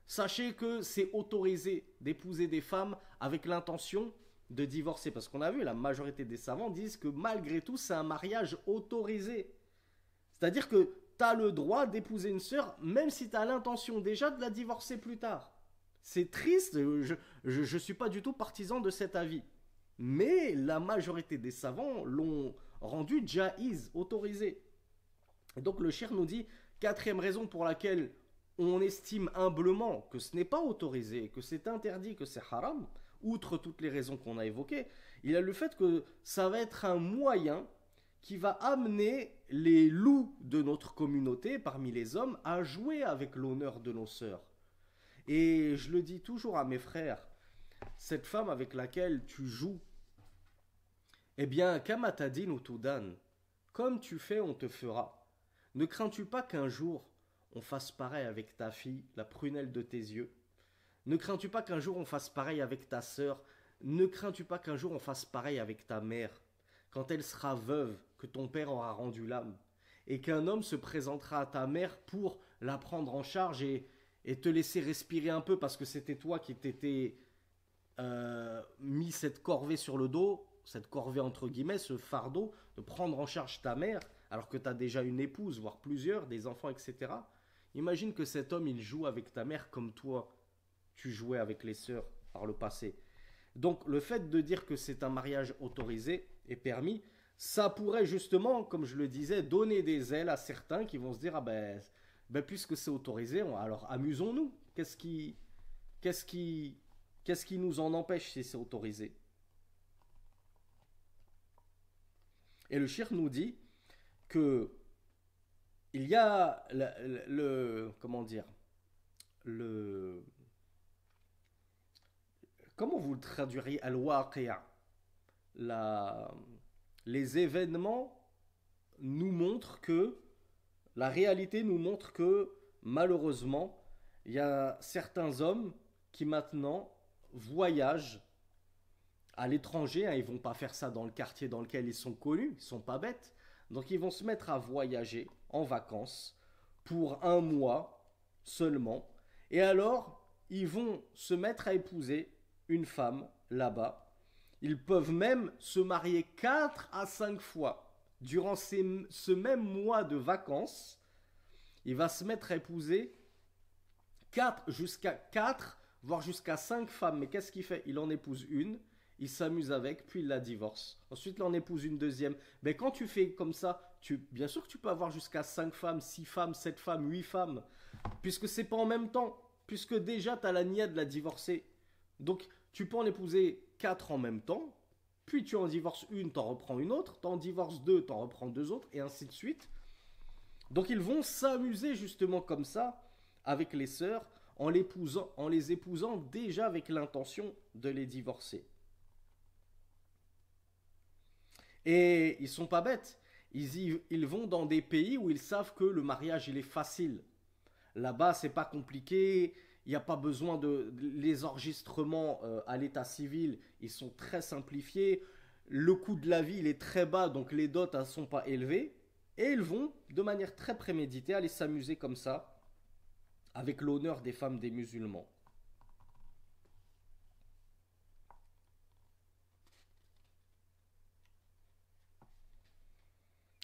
S1: sachez que c'est autorisé d'épouser des femmes avec l'intention de divorcer. Parce qu'on a vu, la majorité des savants disent que malgré tout, c'est un mariage autorisé. C'est-à-dire que tu as le droit d'épouser une sœur, même si tu as l'intention déjà de la divorcer plus tard. C'est triste, je ne suis pas du tout partisan de cet avis. Mais la majorité des savants l'ont rendu jaïz, autorisé. Et donc le shir nous dit, quatrième raison pour laquelle on estime humblement que ce n'est pas autorisé, que c'est interdit, que c'est haram, outre toutes les raisons qu'on a évoquées, il a le fait que ça va être un moyen qui va amener les loups de notre communauté, parmi les hommes, à jouer avec l'honneur de nos sœurs. Et je le dis toujours à mes frères, cette femme avec laquelle tu joues, eh bien, kamatadin ou tudan, comme tu fais, on te fera. Ne crains-tu pas qu'un jour, on fasse pareil avec ta fille, la prunelle de tes yeux? Ne crains-tu pas qu'un jour, on fasse pareil avec ta sœur? Ne crains-tu pas qu'un jour, on fasse pareil avec ta mère? Quand elle sera veuve, que ton père aura rendu l'âme, et qu'un homme se présentera à ta mère pour la prendre en charge et te laisser respirer un peu parce que c'était toi qui t'étais mis cette corvée sur le dos, cette corvée entre guillemets, ce fardeau de prendre en charge ta mère alors que tu as déjà une épouse, voire plusieurs, des enfants, etc. Imagine que cet homme, il joue avec ta mère comme toi, tu jouais avec les sœurs par le passé. Donc le fait de dire que c'est un mariage autorisé et permis, ça pourrait justement, comme je le disais, donner des ailes à certains qui vont se dire, ah ben puisque c'est autorisé, alors amusons-nous. Qu'est-ce qui, qu'est-ce qui nous en empêche si c'est autorisé? Et le shir nous dit que il y a comment dire, le, comment vous le traduiriez al-waqi'a, la, les événements nous montrent que, la réalité nous montre que malheureusement, il y a certains hommes qui maintenant voyagent à l'étranger, hein, ils vont pas faire ça dans le quartier dans lequel ils sont connus, ils sont pas bêtes. Donc ils vont se mettre à voyager en vacances pour un mois seulement. Et alors, ils vont se mettre à épouser une femme là-bas. Ils peuvent même se marier 4 à 5 fois. Durant ce même mois de vacances, il va se mettre à épouser 4 jusqu'à 4, voire jusqu'à 5 femmes. Mais qu'est-ce qu'il fait? Il en épouse une, il s'amuse avec, puis il la divorce. Ensuite, il en épouse une deuxième. Mais quand tu fais comme ça, bien sûr que tu peux avoir jusqu'à 5 femmes, 6 femmes, 7 femmes, 8 femmes, puisque c'est pas en même temps, puisque déjà tu as la niette de la divorcer. Donc, tu peux en épouser 4 en même temps, puis tu en divorces une, t'en reprends une autre, t'en divorces deux, t'en reprends deux autres, et ainsi de suite. Donc ils vont s'amuser justement comme ça avec les sœurs en les épousant déjà avec l'intention de les divorcer. Et ils sont pas bêtes. Ils vont dans des pays où ils savent que le mariage il est facile. Là-bas, c'est pas compliqué. Il n'y a pas besoin de les enregistrements à l'état civil. Ils sont très simplifiés. Le coût de la vie il est très bas, donc les dots ne sont pas élevés. Et ils vont, de manière très préméditée, aller s'amuser comme ça, avec l'honneur des femmes des musulmans.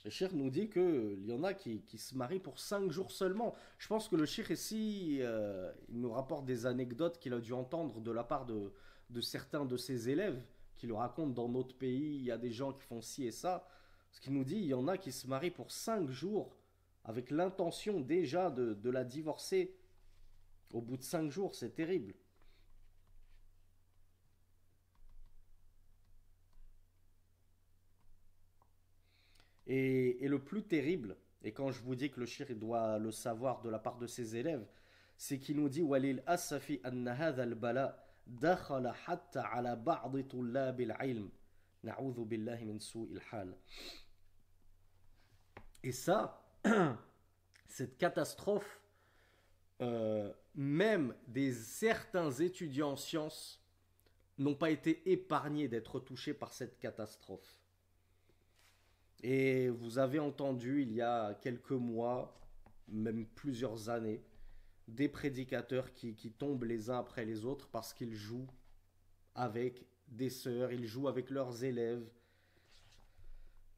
S1: Le shir nous dit qu'il y en a qui se marient pour 5 jours seulement. Je pense que le shir ici, il nous rapporte des anecdotes qu'il a dû entendre de la part de certains de ses élèves, qui le racontent dans notre pays, il y a des gens qui font ci et ça. Ce qu'il nous dit, il y en a qui se marient pour 5 jours, avec l'intention déjà de la divorcer. Au bout de 5 jours, c'est terrible. Et le plus terrible, et quand je vous dis que le shir doit le savoir de la part de ses élèves, c'est qu'il nous dit Walil asafi anna hadha al-bala dakhala hatta ala ba'd tullab al-ilm. Na'udhu billahi min su'il hal. Et ça, cette catastrophe, même des certains étudiants en sciences n'ont pas été épargnés d'être touchés par cette catastrophe. Et vous avez entendu il y a quelques mois, même plusieurs années, des prédicateurs qui tombent les uns après les autres parce qu'ils jouent avec des sœurs, ils jouent avec leurs élèves,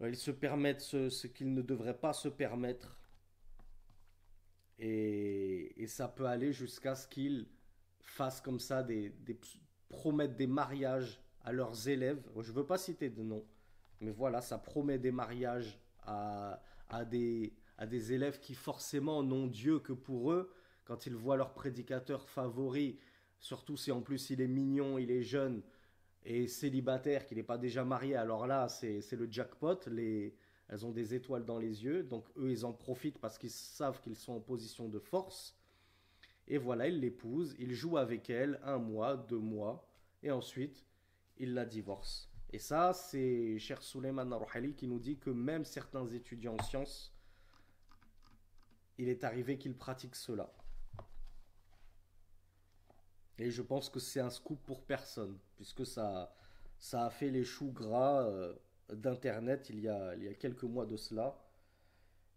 S1: ils se permettent ce qu'ils ne devraient pas se permettre. Et ça peut aller jusqu'à ce qu'ils fassent comme ça promettent des mariages à leurs élèves. Je ne veux pas citer de nom, mais voilà, ça promet des mariages à des élèves qui forcément n'ont Dieu que pour eux. Quand ils voient leur prédicateur favori, surtout si en plus il est mignon, il est jeune et célibataire, qu'il n'est pas déjà marié, alors là c'est le jackpot. Elles ont des étoiles dans les yeux, donc eux ils en profitent parce qu'ils savent qu'ils sont en position de force. Et voilà, ils l'épousent, ils jouent avec elle un mois, 2 mois, et ensuite ils la divorcent. Et ça, c'est Cheikh Souleymane Rouhali qui nous dit que même certains étudiants en sciences, il est arrivé qu'ils pratiquent cela. Et je pense que c'est un scoop pour personne, puisque ça a fait les choux gras d'Internet il y a quelques mois de cela.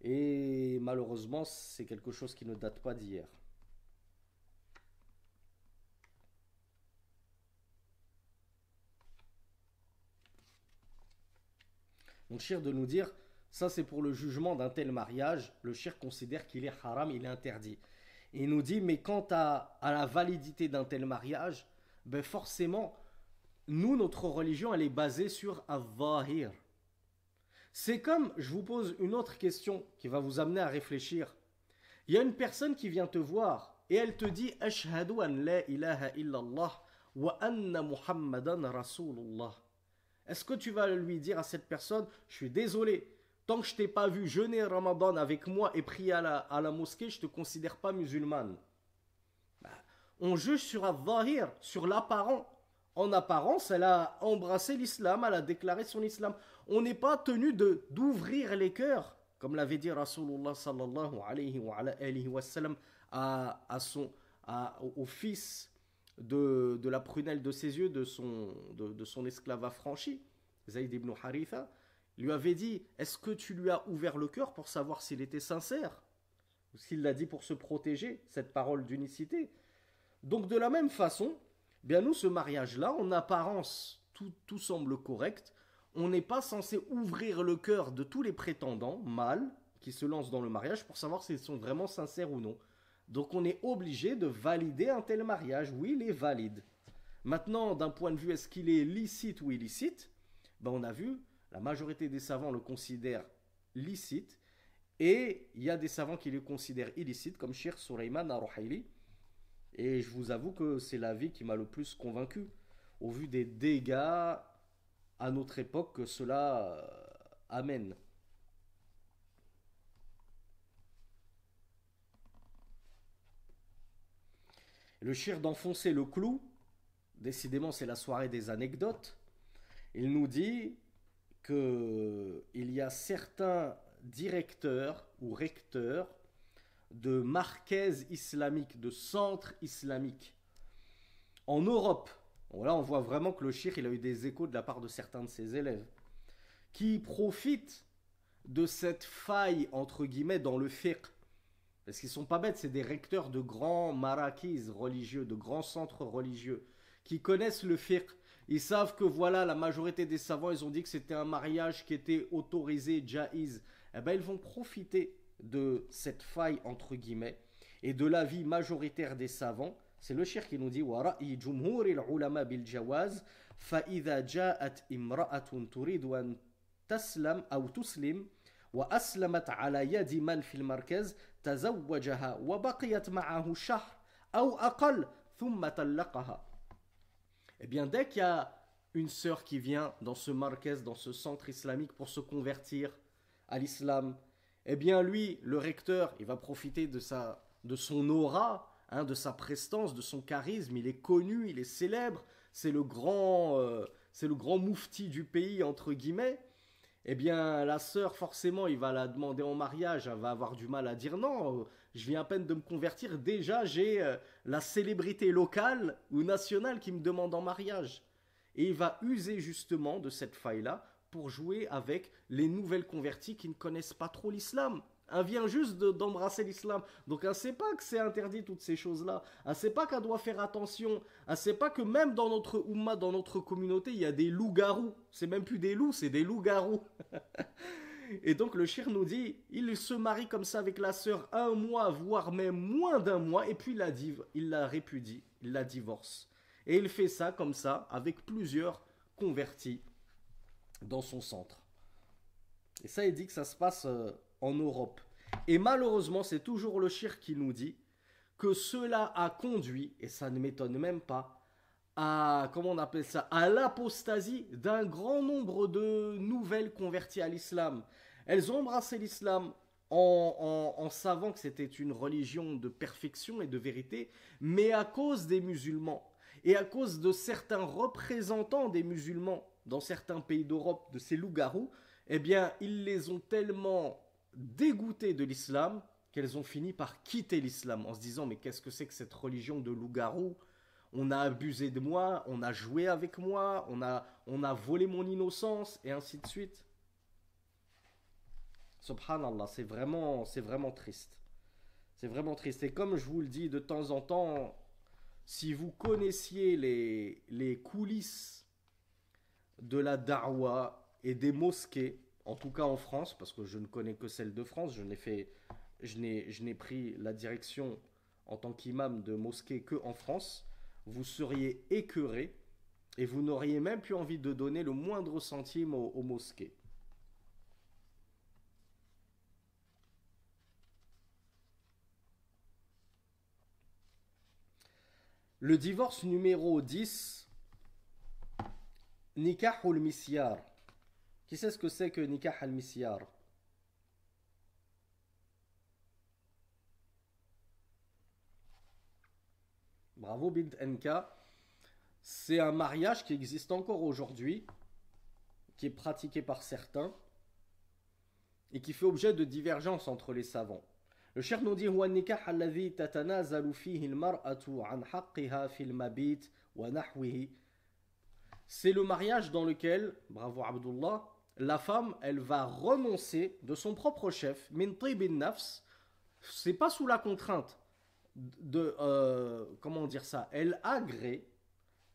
S1: Et malheureusement, c'est quelque chose qui ne date pas d'hier. Donc, cher de nous dire, Ça, c'est pour le jugement d'un tel mariage. Le shirk considère qu'il est haram, il est interdit. Et il nous dit, mais quant à la validité d'un tel mariage, ben forcément, nous, notre religion, elle est basée sur al-zahir. C'est comme, je vous pose une autre question qui va vous amener à réfléchir. Il y a une personne qui vient te voir et elle te dit Ashhadu an la ilaha illallah wa anna Muhammadan Rasulullah. Est-ce que tu vas lui dire à cette personne, je suis désolé, tant que je t'ai pas vu jeûner Ramadan avec moi et prier à la mosquée, je te considère pas musulmane. Bah, on juge sur al-zahir, sur l'apparent. En apparence, elle a embrassé l'islam, elle a déclaré son islam. On n'est pas tenu d'ouvrir les cœurs, comme l'avait dit Rasulullah sallallahu alayhi wa sallam au fils de la prunelle de ses yeux, de son esclave affranchi, Zayd ibn Haritha. Il lui avait dit, est-ce que tu lui as ouvert le cœur pour savoir s'il était sincère? Ou s'il l'a dit pour se protéger, cette parole d'unicité. Donc de la même façon, bien nous, ce mariage-là, en apparence, tout semble correct. On n'est pas censé ouvrir le cœur de tous les prétendants mâles qui se lancent dans le mariage pour savoir s'ils sont vraiment sincères ou non. Donc on est obligé de valider un tel mariage. Oui, il est valide. Maintenant, d'un point de vue, est-ce qu'il est licite ou illicite? Ben, on a vu, la majorité des savants le considèrent licite. Et il y a des savants qui le considèrent illicite, comme Cheikh Sulaiman Ar-Ruhaili. Et je vous avoue que c'est l'avis qui m'a le plus convaincu, au vu des dégâts à notre époque que cela amène. Le shir d'enfoncer le clou, décidément c'est la soirée des anecdotes, il nous dit qu'il y a certains directeurs ou recteurs de marquaises islamiques, de centres islamiques en Europe. Bon, là, on voit vraiment que le shir, il a eu des échos de la part de certains de ses élèves qui profitent de cette faille, entre guillemets, dans le fiqh. Parce qu'ils sont pas bêtes, c'est des recteurs de grands marakis religieux, de grands centres religieux, qui connaissent le fiqh. Ils savent que voilà, la majorité des savants, ils ont dit que c'était un mariage qui était autorisé, jaïz. Eh bien, ils vont profiter de cette faille, entre guillemets, et de l'avis majoritaire des savants. C'est le shir qui nous dit وَرَأْيِ جُمْهُورِ الْعُلَمَا بِالْجَوَازِ فَإِذَا جَاءَتْ إِمْرَأَةٌ تُرِيدُ أَنْ تسلم أو تسلم وأسلمت على يد من في المركز تزوجها وبقيت معه شهر أو أقل ثم طلقها. Eh bien, dès qu'il y a une sœur qui vient dans ce markez, dans ce centre islamique pour se convertir à l'islam, eh bien lui, le recteur, il va profiter de son aura, hein, de sa prestance, de son charisme. Il est connu, il est célèbre, c'est le grand moufti du pays, entre guillemets. Eh bien, la sœur, forcément, il va la demander en mariage, elle va avoir du mal à dire non, je viens à peine de me convertir, déjà j'ai la célébrité locale ou nationale qui me demande en mariage. Et il va user justement de cette faille-là pour jouer avec les nouvelles converties qui ne connaissent pas trop l'islam. Elle vient juste d'embrasser l'islam. Donc elle ne sait pas que c'est interdit toutes ces choses-là. Elle ne sait pas qu'elle doit faire attention. Elle ne sait pas que même dans notre Ummah, dans notre communauté, il y a des loups-garous. C'est même plus des loups, c'est des loups-garous. Et donc le shir nous dit, il se marie comme ça avec la sœur un mois, voire même moins d'un mois, et puis il la répudie, il la divorce. Et il fait ça comme ça, avec plusieurs convertis dans son centre. Et ça, il dit que ça se passe en Europe. Et malheureusement, c'est toujours le shir qui nous dit que cela a conduit, et ça ne m'étonne même pas, à, comment on appelle ça, à l'apostasie d'un grand nombre de nouvelles converties à l'islam. Elles ont embrassé l'islam en savant que c'était une religion de perfection et de vérité, mais à cause des musulmans et à cause de certains représentants des musulmans dans certains pays d'Europe, de ces loups-garous, eh bien, ils les ont tellement dégoûtées de l'islam qu'elles ont fini par quitter l'islam en se disant mais qu'est-ce que c'est que cette religion de loups-garous? On a abusé de moi, on a joué avec moi, on a volé mon innocence, et ainsi de suite. Subhanallah, c'est vraiment triste. C'est vraiment triste. Et comme je vous le dis de temps en temps, si vous connaissiez les coulisses de la da'wa et des mosquées, en tout cas en France, parce que je ne connais que celle de France, je n'ai pris la direction en tant qu'imam de mosquée que en France, vous seriez écœuré et vous n'auriez même plus envie de donner le moindre centime aux mosquées. Le divorce numéro 10, nikah al-misyar. Qui sait ce que c'est que nikah al-misyar? Bravo Bint NK. C'est un mariage qui existe encore aujourd'hui, qui est pratiqué par certains et qui fait objet de divergences entre les savants. Le cheikh nous dit huwa nikah alladhi tatanazalu fihi al-mar'atu an haqqiha fil mabit wa nahwihi. C'est le mariage dans lequel, bravo Abdullah, la femme, elle va renoncer de son propre chef, min tibin nafs, c'est pas sous la contrainte de, comment dire ça, elle agrée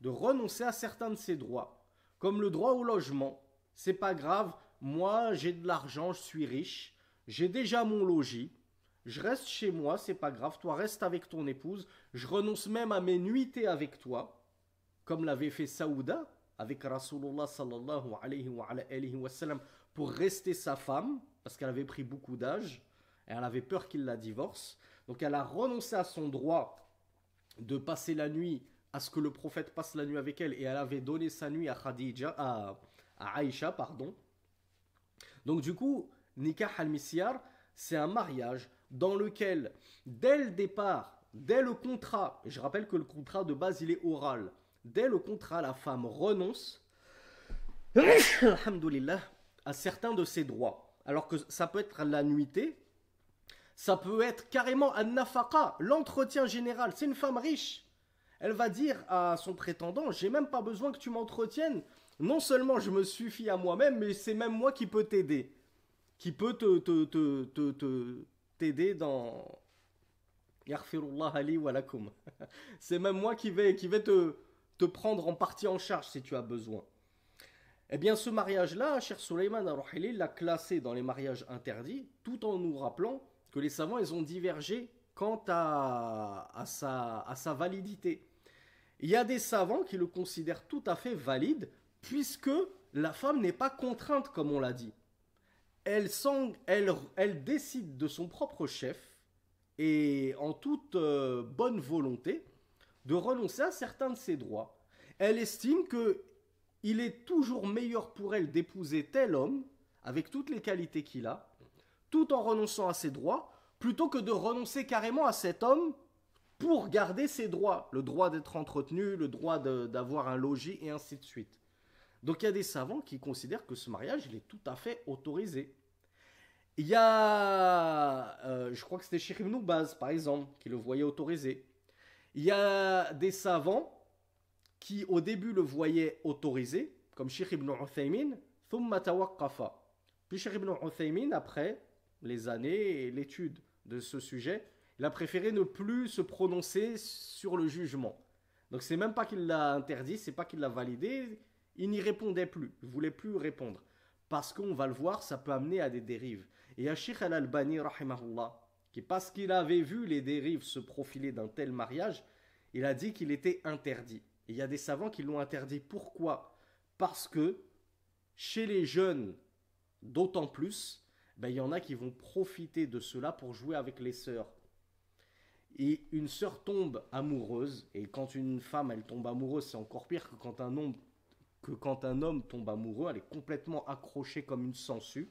S1: de renoncer à certains de ses droits, comme le droit au logement. C'est pas grave, moi j'ai de l'argent, je suis riche, j'ai déjà mon logis, je reste chez moi, c'est pas grave, toi reste avec ton épouse, je renonce même à mes nuitées avec toi, comme l'avait fait Saouda avec Rasulullah sallallahu alayhi wa sallam pour rester sa femme, parce qu'elle avait pris beaucoup d'âge, et elle avait peur qu'il la divorce. Donc elle a renoncé à son droit de passer la nuit, à ce que le prophète passe la nuit avec elle, et elle avait donné sa nuit à Khadija, à Aïcha, pardon. Donc du coup, Nikah al-Misyar, c'est un mariage dans lequel, dès le départ, dès le contrat, et je rappelle que le contrat de base il est oral, dès le contrat, la femme renonce, alhamdoulilah, à certains de ses droits. Alors que ça peut être la nuitée, ça peut être carrément un nafaqa, l'entretien général. C'est une femme riche. Elle va dire à son prétendant, j'ai même pas besoin que tu m'entretiennes. Non seulement je me suffis à moi-même, mais c'est même moi qui peux t'aider. Qui peut t'aider dans... Yaghfirullah ali wa lakum. C'est même moi qui vais te prendre en partie en charge si tu as besoin. Eh bien, ce mariage-là, cher Suleiman Ar-Ruhili l'a classé dans les mariages interdits, tout en nous rappelant que les savants, ils ont divergé quant à sa validité. Il y a des savants qui le considèrent tout à fait valide, puisque la femme n'est pas contrainte, comme on l'a dit. Elle décide de son propre chef, et en toute bonne volonté, de renoncer à certains de ses droits. Elle estime que il est toujours meilleur pour elle d'épouser tel homme, avec toutes les qualités qu'il a, tout en renonçant à ses droits, plutôt que de renoncer carrément à cet homme pour garder ses droits, le droit d'être entretenu, le droit d'avoir un logis, et ainsi de suite. Donc il y a des savants qui considèrent que ce mariage, il est tout à fait autorisé. Il y a, je crois que c'était Cheikh Ibn Baz, par exemple, qui le voyait autorisé. Il y a des savants qui au début le voyaient autorisé, comme Cheikh Ibn Uthaymin, thumma tawaqqafa. Puis Cheikh Ibn Uthaymin, après les années et l'étude de ce sujet, il a préféré ne plus se prononcer sur le jugement. Donc c'est même pas qu'il l'a interdit, c'est pas qu'il l'a validé, il n'y répondait plus, il voulait plus répondre. Parce qu'on va le voir, ça peut amener à des dérives. Et il y a Cheikh Al-Albani, rahimahullah, qui parce qu'il avait vu les dérives se profiler d'un tel mariage, il a dit qu'il était interdit. Et il y a des savants qui l'ont interdit. Pourquoi? Parce que chez les jeunes, d'autant plus, ben, il y en a qui vont profiter de cela pour jouer avec les sœurs. Et une sœur tombe amoureuse, et quand une femme elle tombe amoureuse, c'est encore pire que quand un homme tombe amoureux, elle est complètement accrochée comme une sangsue.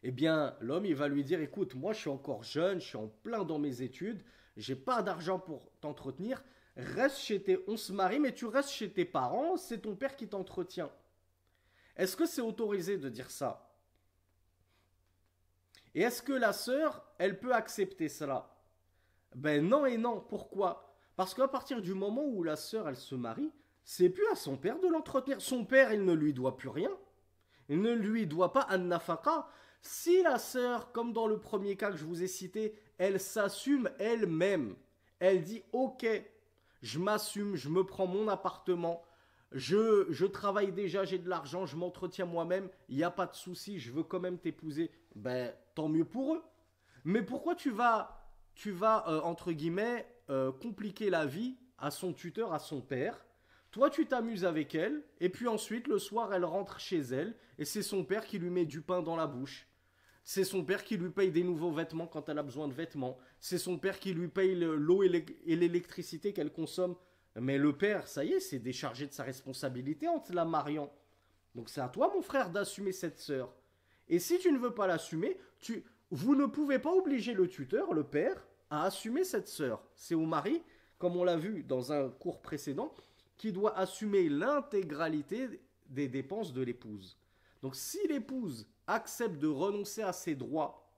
S1: Eh bien, l'homme, il va lui dire, écoute, moi je suis encore jeune, je suis en plein dans mes études, j'ai pas d'argent pour t'entretenir, on se marie, mais tu restes chez tes parents, c'est ton père qui t'entretient. Est-ce que c'est autorisé de dire ça? Et est-ce que la sœur, elle peut accepter cela? Ben non et non. Pourquoi? Parce qu'à partir du moment où la sœur, elle se marie, c'est plus à son père de l'entretenir. Son père, il ne lui doit plus rien. Il ne lui doit pas un nafaqa. Si la sœur, comme dans le premier cas que je vous ai cité, elle s'assume elle-même, elle dit ok, je m'assume, je me prends mon appartement, je travaille déjà, j'ai de l'argent, je m'entretiens moi-même, il n'y a pas de souci, je veux quand même t'épouser, ben tant mieux pour eux. Mais pourquoi tu vas entre guillemets, compliquer la vie à son tuteur, à son père? Toi, tu t'amuses avec elle, et puis ensuite, le soir, elle rentre chez elle, et c'est son père qui lui met du pain dans la bouche. C'est son père qui lui paye des nouveaux vêtements quand elle a besoin de vêtements. C'est son père qui lui paye l'eau et l'électricité qu'elle consomme. Mais le père, ça y est, c'est déchargé de sa responsabilité en te la mariant. Donc c'est à toi, mon frère, d'assumer cette sœur. Et si tu ne veux pas l'assumer, vous ne pouvez pas obliger le tuteur, le père, à assumer cette sœur. C'est au mari, comme on l'a vu dans un cours précédent, qui doit assumer l'intégralité des dépenses de l'épouse. Donc si l'épouse accepte de renoncer à ses droits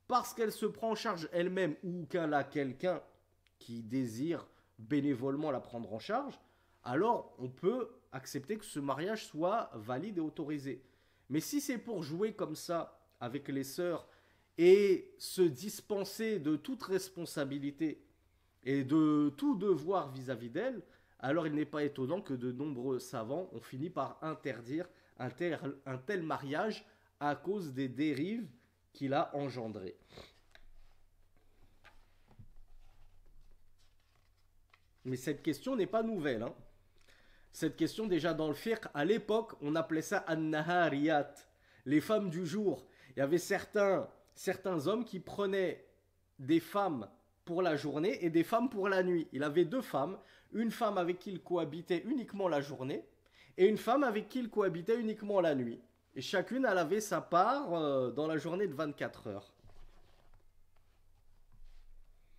S1: parce qu'elle se prend en charge elle-même ou qu'elle a quelqu'un qui désire bénévolement la prendre en charge, alors on peut accepter que ce mariage soit valide et autorisé. Mais si c'est pour jouer comme ça avec les sœurs et se dispenser de toute responsabilité et de tout devoir vis-à-vis d'elles, alors il n'est pas étonnant que de nombreux savants ont fini par interdire un tel mariage à cause des dérives qu'il a engendrées. Mais cette question n'est pas nouvelle, hein. Cette question, déjà dans le fiqh, à l'époque, on appelait ça an-nahariyat, les femmes du jour. Il y avait certains hommes qui prenaient des femmes pour la journée et des femmes pour la nuit. Il avait deux femmes, une femme avec qui il cohabitait uniquement la journée et une femme avec qui il cohabitait uniquement la nuit. Et chacune, elle avait sa part dans la journée de 24 heures.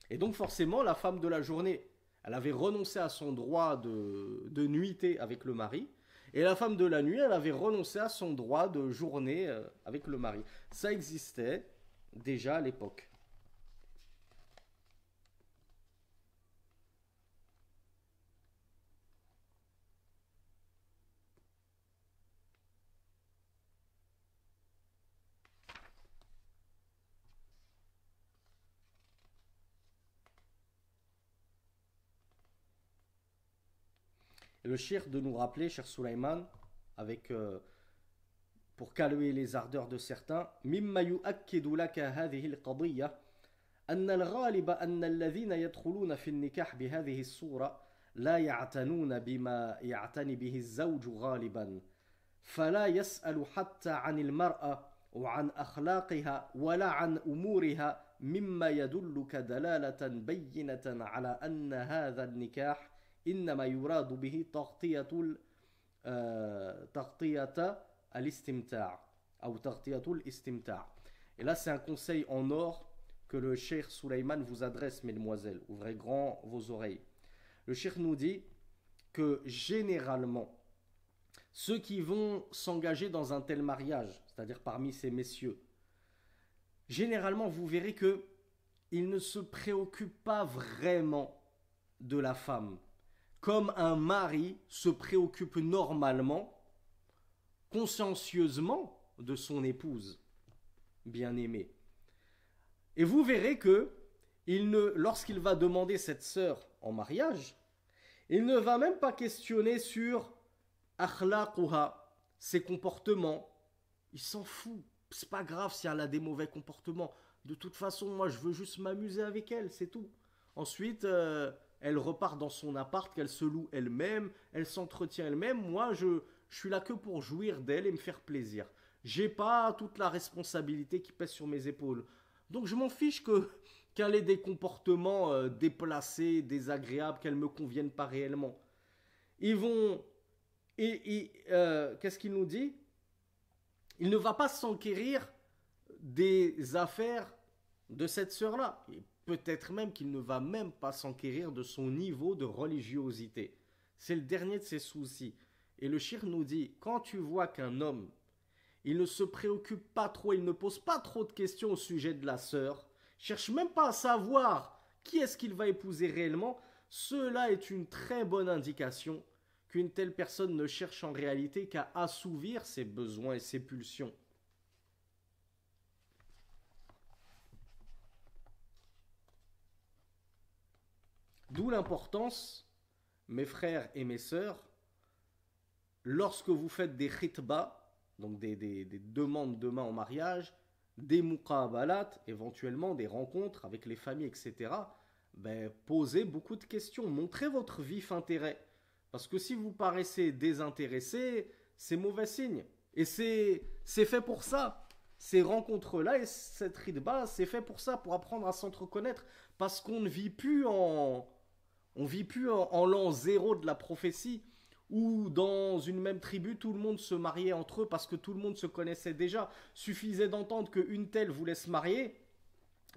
S1: Et donc forcément, la femme de la journée, elle avait renoncé à son droit de nuitée avec le mari. Et la femme de la nuit, elle avait renoncé à son droit de journée avec le mari. Ça existait déjà à l'époque. Et le shir de nous rappeler, cher Sulaiman, avec pour calmer les ardeurs de certains, مما يؤكد لك هذه القضية أن الغالب أن الذين يدخلون في النكاح بهذه الصورة لا يعتنون بما يعتني به الزوج غالبا فلا يسأل حتى عن المرأة وعن أخلاقها ولا عن أمورها مما يدلك دلالة بينة على أن هذا النكاح إنما يراد به تغطية الاستمتاع أو تغطية الاستمتاع. Et là, c'est un conseil en or que le cheikh Sulaiman vous adresse, mesdemoiselles. Ouvrez grand vos oreilles. Le cheikh nous dit que généralement, ceux qui vont s'engager dans un tel mariage, c'est-à-dire parmi ces messieurs, généralement, vous verrez que ils ne se préoccupent pas vraiment de la femme, comme un mari se préoccupe normalement, consciencieusement, de son épouse bien-aimée. Et vous verrez que lorsqu'il va demander cette sœur en mariage, il ne va même pas questionner sur akhlaquha, ses comportements. Il s'en fout. C'est pas grave si elle a des mauvais comportements. De toute façon, moi, je veux juste m'amuser avec elle, c'est tout. Ensuite, elle repart dans son appart qu'elle se loue elle-même, elle s'entretient elle-même. Moi, je suis là que pour jouir d'elle et me faire plaisir. J'ai pas toute la responsabilité qui pèse sur mes épaules. Donc, je m'en fiche qu'elle ait des comportements déplacés, désagréables, qu'elle me conviennent pas réellement. Ils vont... qu'est-ce qu'il nous dit? Il ne va pas s'enquérir des affaires de cette sœur-là. Et peut-être même qu'il ne va même pas s'enquérir de son niveau de religiosité. C'est le dernier de ses soucis. Et le shir nous dit, quand tu vois qu'un homme, il ne se préoccupe pas trop, il ne pose pas trop de questions au sujet de la sœur, cherche même pas à savoir qui est-ce qu'il va épouser réellement, cela est une très bonne indication qu'une telle personne ne cherche en réalité qu'à assouvir ses besoins et ses pulsions. D'où l'importance, mes frères et mes sœurs, lorsque vous faites des khitbas, donc des demandes de main en mariage, des muqabalat, éventuellement des rencontres avec les familles, etc., ben, posez beaucoup de questions, montrez votre vif intérêt. Parce que si vous paraissez désintéressé, c'est mauvais signe. Et c'est fait pour ça. Ces rencontres-là et cette khitba, c'est fait pour ça, pour apprendre à s'entreconnaître. Parce qu'on ne vit plus en l'an zéro de la prophétie, où dans une même tribu, tout le monde se mariait entre eux parce que tout le monde se connaissait déjà. Suffisait d'entendre qu'une telle voulait se marier,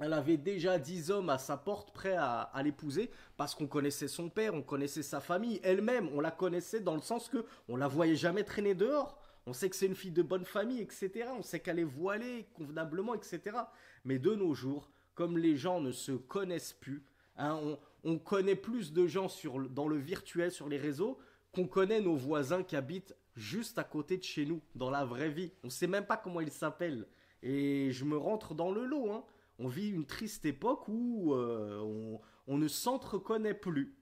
S1: elle avait déjà 10 hommes à sa porte prêts à l'épouser parce qu'on connaissait son père, on connaissait sa famille, elle-même, on la connaissait dans le sens que on la voyait jamais traîner dehors. On sait que c'est une fille de bonne famille, etc. On sait qu'elle est voilée convenablement, etc. Mais de nos jours, comme les gens ne se connaissent plus, hein, on connaît plus de gens dans le virtuel, sur les réseaux, qu'on connaît nos voisins qui habitent juste à côté de chez nous, dans la vraie vie. On ne sait même pas comment ils s'appellent. Et je me rentre dans le lot, hein. On vit une triste époque où on ne s'entreconnaît plus.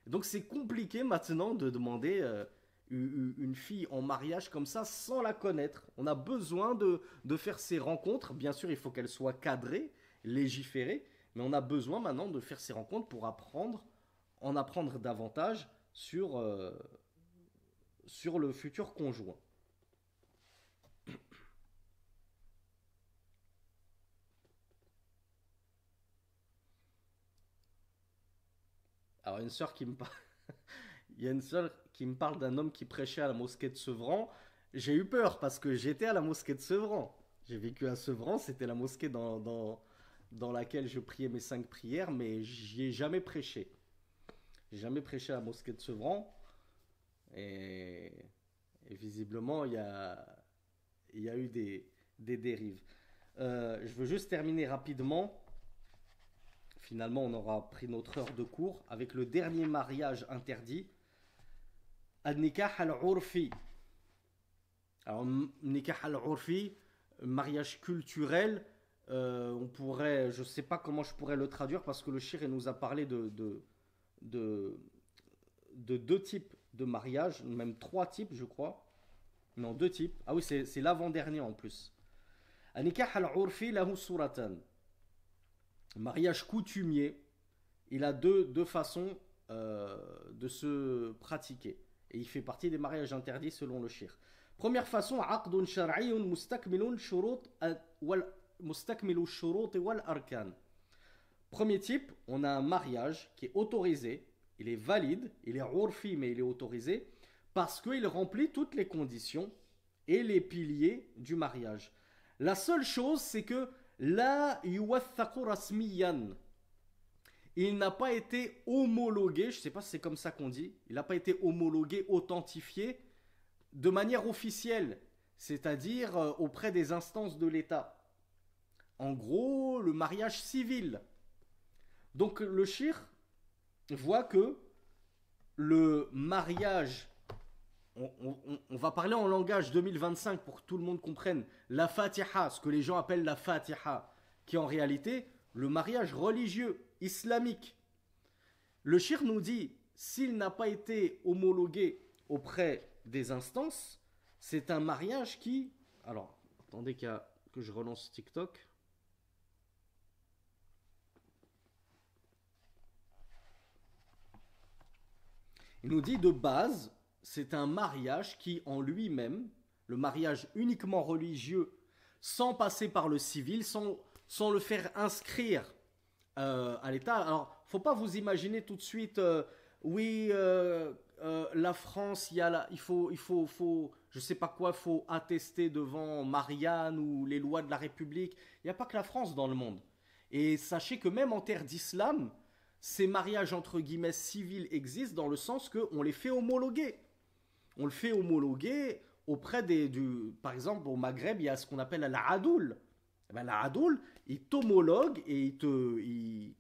S1: Donc c'est compliqué maintenant de demander une fille en mariage comme ça sans la connaître. On a besoin de faire ces rencontres. Bien sûr, il faut qu'elles soient cadrées, légiférées, mais on a besoin maintenant de faire ces rencontres pour en apprendre davantage sur le futur conjoint. Alors, une sœur qui me parle. Il y a une sœur qui me parle d'un homme qui prêchait à la mosquée de Sevran. J'ai eu peur parce que j'étais à la mosquée de Sevran. J'ai vécu à Sevran, c'était la mosquée dans laquelle je priais mes 5 prières, mais j'y ai jamais prêché. J'ai jamais prêché à la mosquée de Sevran. Et, et visiblement, il y a eu des dérives. Je veux juste terminer rapidement. Finalement, on aura pris notre heure de cours avec le dernier mariage interdit. Al-nikah al-urfi. Alors, nikah al-urfi, mariage culturel, on pourrait, je ne sais pas comment je pourrais le traduire parce que le shir nous a parlé de, de 2 types de mariage, même 3 types, je crois. Non, 2 types. Ah oui, c'est l'avant-dernier en plus. Al-nikah al-urfi lahu suratan. Mariage coutumier, il a deux façons de se pratiquer. Et il fait partie des mariages interdits selon le shir. Première façon, عقد شرعي مستكمل شروط مستكمل الشروط والأركان. Premier type, on a un mariage qui est autorisé, il est valide, il est urfi mais il est autorisé parce qu'il remplit toutes les conditions et les piliers du mariage. La seule chose, c'est que la yuwathaqu rasmiyan. Il n'a pas été homologué, je ne sais pas si c'est comme ça qu'on dit, il n'a pas été homologué, authentifié de manière officielle, c'est-à-dire auprès des instances de l'État. En gros, le mariage civil. Donc le shir voit que le mariage, on va parler en langage 2025 pour que tout le monde comprenne, la Fatiha, ce que les gens appellent la Fatiha, qui est en réalité le mariage religieux, islamique. Le shir nous dit, s'il n'a pas été homologué auprès des instances, c'est un mariage qui... Alors, attendez que je relance TikTok. Il nous dit de base, c'est un mariage qui en lui-même, le mariage uniquement religieux, sans passer par le civil, sans le faire inscrire à l'État. Alors, faut pas vous imaginer tout de suite, oui, la France, je sais pas quoi, faut attester devant Marianne ou les lois de la République. Il n'y a pas que la France dans le monde. Et sachez que même en terre d'islam, ces mariages entre guillemets civils existent dans le sens qu'on les fait homologuer. On le fait homologuer auprès par exemple, au Maghreb, il y a ce qu'on appelle la Hadoul. Eh ben, la Hadoul, il t'homologue et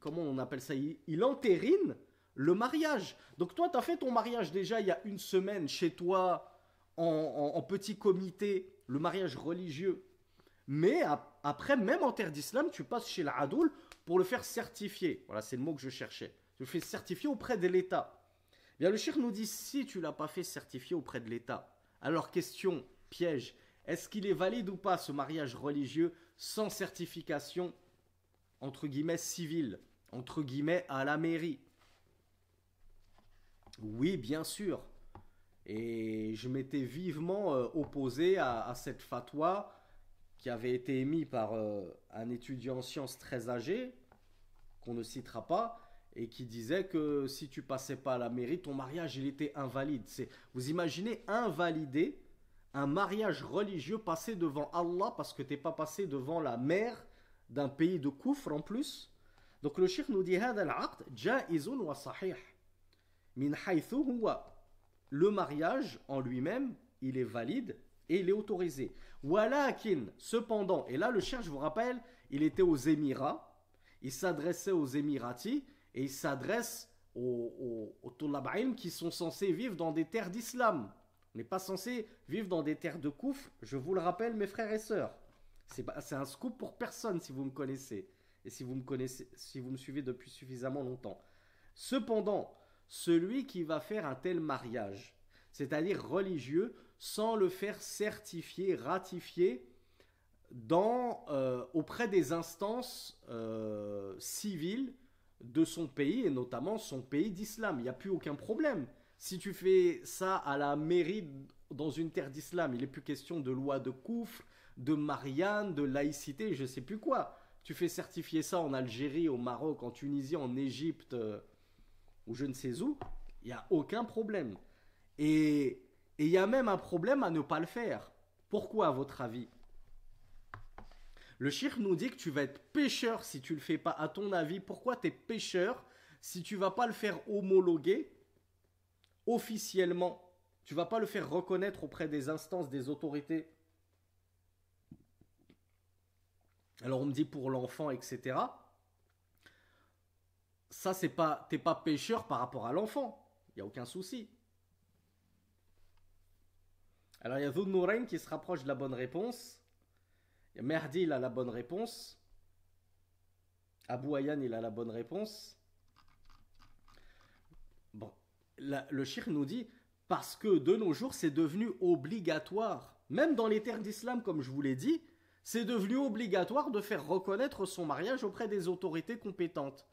S1: comment on appelle ça, il entérine le mariage. Donc toi, tu as fait ton mariage déjà il y a une semaine chez toi, en petit comité, le mariage religieux. Mais après, même en terre d'islam, tu passes chez la Hadoul pour le faire certifier. Voilà, c'est le mot que je cherchais. Tu le fais certifier auprès de l'État. Bien, le shir nous dit, si tu ne l'as pas fait certifier auprès de l'État, Alors question piège, est-ce qu'il est valide ou pas ce mariage religieux sans certification entre guillemets civile, entre guillemets à la mairie? Oui, bien sûr. Et je m'étais vivement opposé à cette fatwa qui avait été émise par un étudiant en sciences très âgé, qu'on ne citera pas, et qui disait que si tu passais pas à la mairie, ton mariage il était invalide. Vous imaginez invalider un mariage religieux passé devant Allah parce que t'es pas passé devant la mère d'un pays de koufr en plus. Donc le cheikh nous dit هذا العقد جائز وصحيح من حيث هو. Le mariage en lui-même, il est valide et il est autorisé. Walakin, cependant, et là le cheikh, je vous rappelle, il était aux Émirats, il s'adressait aux Émiratis et il s'adresse aux Tullab ilm qui sont censés vivre dans des terres d'islam. On n'est pas censé vivre dans des terres de koufr, je vous le rappelle mes frères et sœurs. C'est un scoop pour personne si vous me connaissez et si vous me connaissez, si vous me suivez depuis suffisamment longtemps. Cependant, celui qui va faire un tel mariage, c'est-à-dire religieux, sans le faire certifier, ratifier auprès des instances civiles de son pays, et notamment son pays d'islam. Il n'y a plus aucun problème. Si tu fais ça à la mairie dans une terre d'islam, il n'est plus question de loi de koufr, de marianne, de laïcité, je ne sais plus quoi. Tu fais certifier ça en Algérie, au Maroc, en Tunisie, en Égypte, ou je ne sais où, il n'y a aucun problème. Et il y a même un problème à ne pas le faire. Pourquoi, à votre avis? Le cheikh nous dit que tu vas être pécheur si tu ne le fais pas. À ton avis, pourquoi tu es pécheur si tu ne vas pas le faire homologuer officiellement? Tu ne vas pas le faire reconnaître auprès des instances, des autorités. Alors on me dit pour l'enfant, etc. Ça, t'es pas pécheur par rapport à l'enfant. Il n'y a aucun souci. Alors il y a Dhul Nourain qui se rapproche de la bonne réponse. Il y a Merdi, il a la bonne réponse. Abou Ayan, il a la bonne réponse. Bon, le cheikh nous dit, parce que de nos jours, c'est devenu obligatoire. Même dans les terres d'islam, comme je vous l'ai dit, c'est devenu obligatoire de faire reconnaître son mariage auprès des autorités compétentes.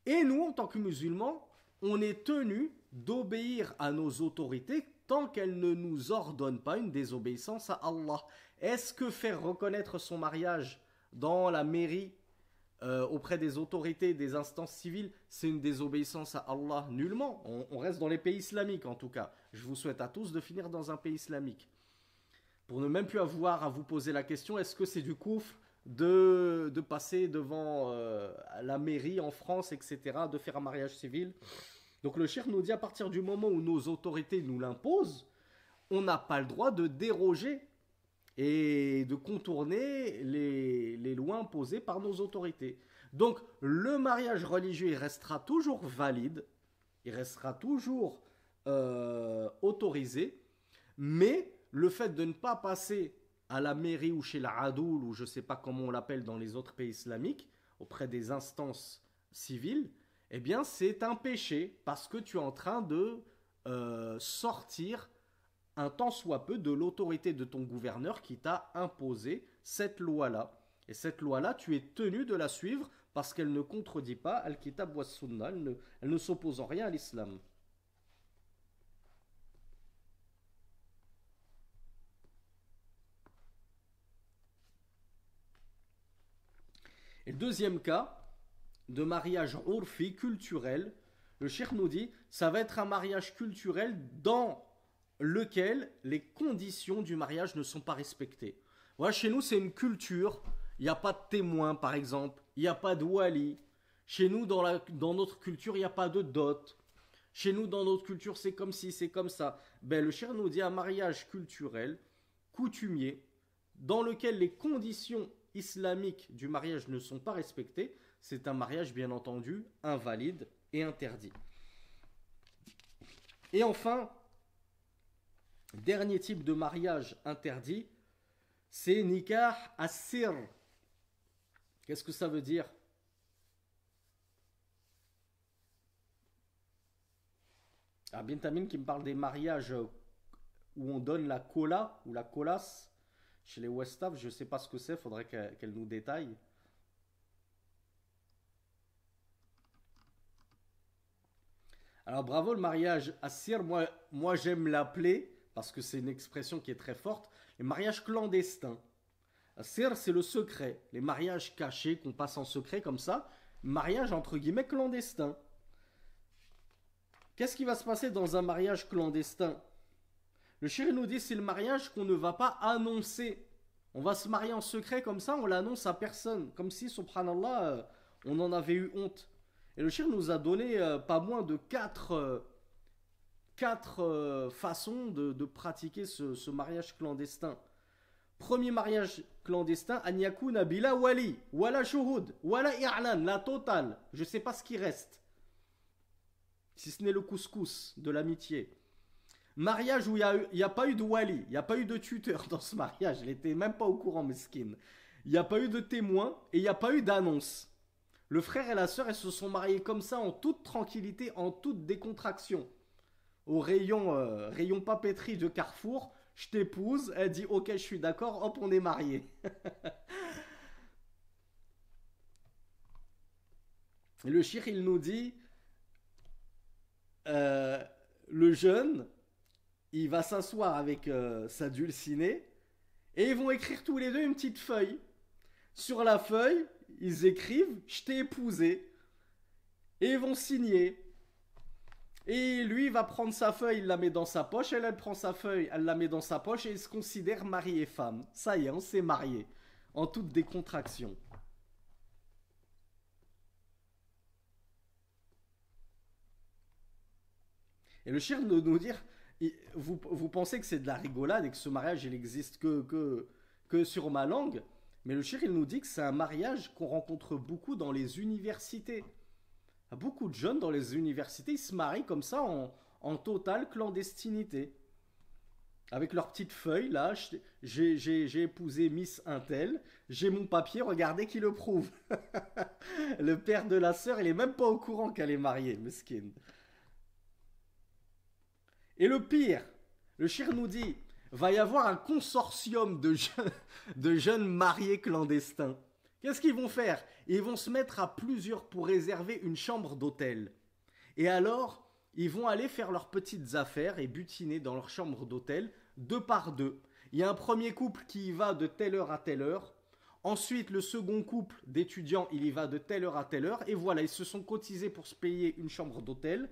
S1: Et nous, en tant que musulmans, on est tenu d'obéir à nos autorités tant qu'elles ne nous ordonnent pas une désobéissance à Allah. Est-ce que faire reconnaître son mariage dans la mairie, auprès des autorités, des instances civiles, c'est une désobéissance à Allah? Nullement. On reste dans les pays islamiques en tout cas. Je vous souhaite à tous de finir dans un pays islamique. Pour ne même plus avoir à vous poser la question, est-ce que c'est du koufr de passer devant la mairie en France, etc., de faire un mariage civil? Donc le cheikh nous dit, à partir du moment où nos autorités nous l'imposent, on n'a pas le droit de déroger et de contourner les lois imposées par nos autorités. Donc le mariage religieux, il restera toujours valide, il restera toujours autorisé, mais le fait de ne pas passer à la mairie ou chez la Hadoul, ou je ne sais pas comment on l'appelle dans les autres pays islamiques, auprès des instances civiles, eh bien c'est un péché parce que tu es en train de sortir un tant soit peu de l'autorité de ton gouverneur qui t'a imposé cette loi-là. Et cette loi-là, tu es tenu de la suivre parce qu'elle ne contredit pas Al-Kitab wa Sunnah, elle ne s'oppose en rien à l'islam. Et le deuxième cas de mariage urfi, culturel, le cheikh nous dit, ça va être un mariage culturel dans lequel les conditions du mariage ne sont pas respectées. Voilà, chez nous, c'est une culture. Il n'y a pas de témoin, par exemple. Il n'y a pas de wali. Chez nous, dans notre culture, il n'y a pas de dot. Chez nous, dans notre culture, c'est comme si, c'est comme ça. Ben, le cheikh nous dit un mariage culturel, coutumier, dans lequel les conditions islamiques du mariage ne sont pas respectées. C'est un mariage, bien entendu, invalide et interdit. Et enfin, dernier type de mariage interdit, c'est nikah as-sir. Qu'est-ce que ça veut dire? Ah, Bintamin qui me parle des mariages où on donne la cola ou la colasse chez les Westaf, je ne sais pas ce que c'est, faudrait qu'elle nous détaille. Alors bravo le mariage assir, moi j'aime l'appeler, parce que c'est une expression qui est très forte, les mariages clandestins. Assir c'est le secret, les mariages cachés qu'on passe en secret comme ça, mariage entre guillemets clandestin. Qu'est-ce qui va se passer dans un mariage clandestin? Le shir nous dit c'est le mariage qu'on ne va pas annoncer. On va se marier en secret comme ça, on l'annonce à personne, comme si subhanallah on en avait eu honte. Et le shir nous a donné pas moins de quatre façons de pratiquer ce mariage clandestin. Premier mariage clandestin, Anyaku Nabila Wali, Wala Shuhud, Wala I'lan, la totale. Je ne sais pas ce qui reste. Si ce n'est le couscous de l'amitié. Mariage où il n'y a pas eu de Wali, il n'y a pas eu de tuteur dans ce mariage. Il n'était même pas au courant, meskin. Il n'y a pas eu de témoin et il n'y a pas eu d'annonce. Le frère et la sœur, elles se sont mariés comme ça, en toute tranquillité, en toute décontraction. Au rayon papeterie de Carrefour, je t'épouse, elle dit ok, je suis d'accord, hop, on est mariés. Et le shir, il nous dit, le jeune, il va s'asseoir avec sa dulcinée, et ils vont écrire tous les deux une petite feuille. Sur la feuille, ils écrivent « Je t'ai épousé ». Et ils vont signer. Et lui, il va prendre sa feuille, il la met dans sa poche. Elle prend sa feuille, elle la met dans sa poche. Et ils se considèrent mari et femme. Ça y est, on s'est mariés. En toute décontraction. Et le shir de nous dire, vous pensez que c'est de la rigolade et que ce mariage, il existe que sur ma langue. Mais le shir, il nous dit que c'est un mariage qu'on rencontre beaucoup dans les universités. Beaucoup de jeunes dans les universités, ils se marient comme ça en totale clandestinité. Avec leur petite feuille, là, j'ai épousé Miss Intel, j'ai mon papier, regardez qui le prouve. Le père de la sœur, il est même pas au courant qu'elle est mariée, mesquine. Et le pire, le shir nous dit, va y avoir un consortium de jeunes mariés clandestins. Qu'est-ce qu'ils vont faire? Ils vont se mettre à plusieurs pour réserver une chambre d'hôtel. Et alors, ils vont aller faire leurs petites affaires et butiner dans leur chambre d'hôtel, deux par deux. Il y a un premier couple qui y va de telle heure à telle heure. Ensuite, le second couple d'étudiants, il y va de telle heure à telle heure. Et voilà, ils se sont cotisés pour se payer une chambre d'hôtel.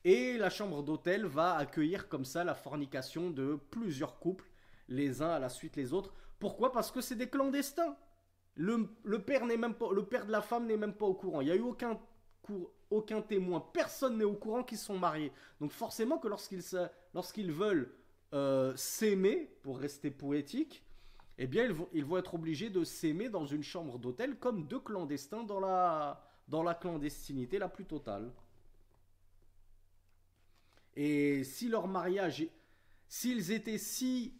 S1: Et la chambre d'hôtel va accueillir comme ça la fornication de plusieurs couples, les uns à la suite les autres. Pourquoi? Parce que c'est des clandestins. Le père de la femme n'est même pas au courant. Il n'y a eu aucun témoin. Personne n'est au courant qu'ils sont mariés. Donc forcément que lorsqu'ils veulent s'aimer, pour rester poétique, eh bien ils vont être obligés de s'aimer dans une chambre d'hôtel comme deux clandestins dans la clandestinité la plus totale. Et si leur mariage, s'ils étaient si,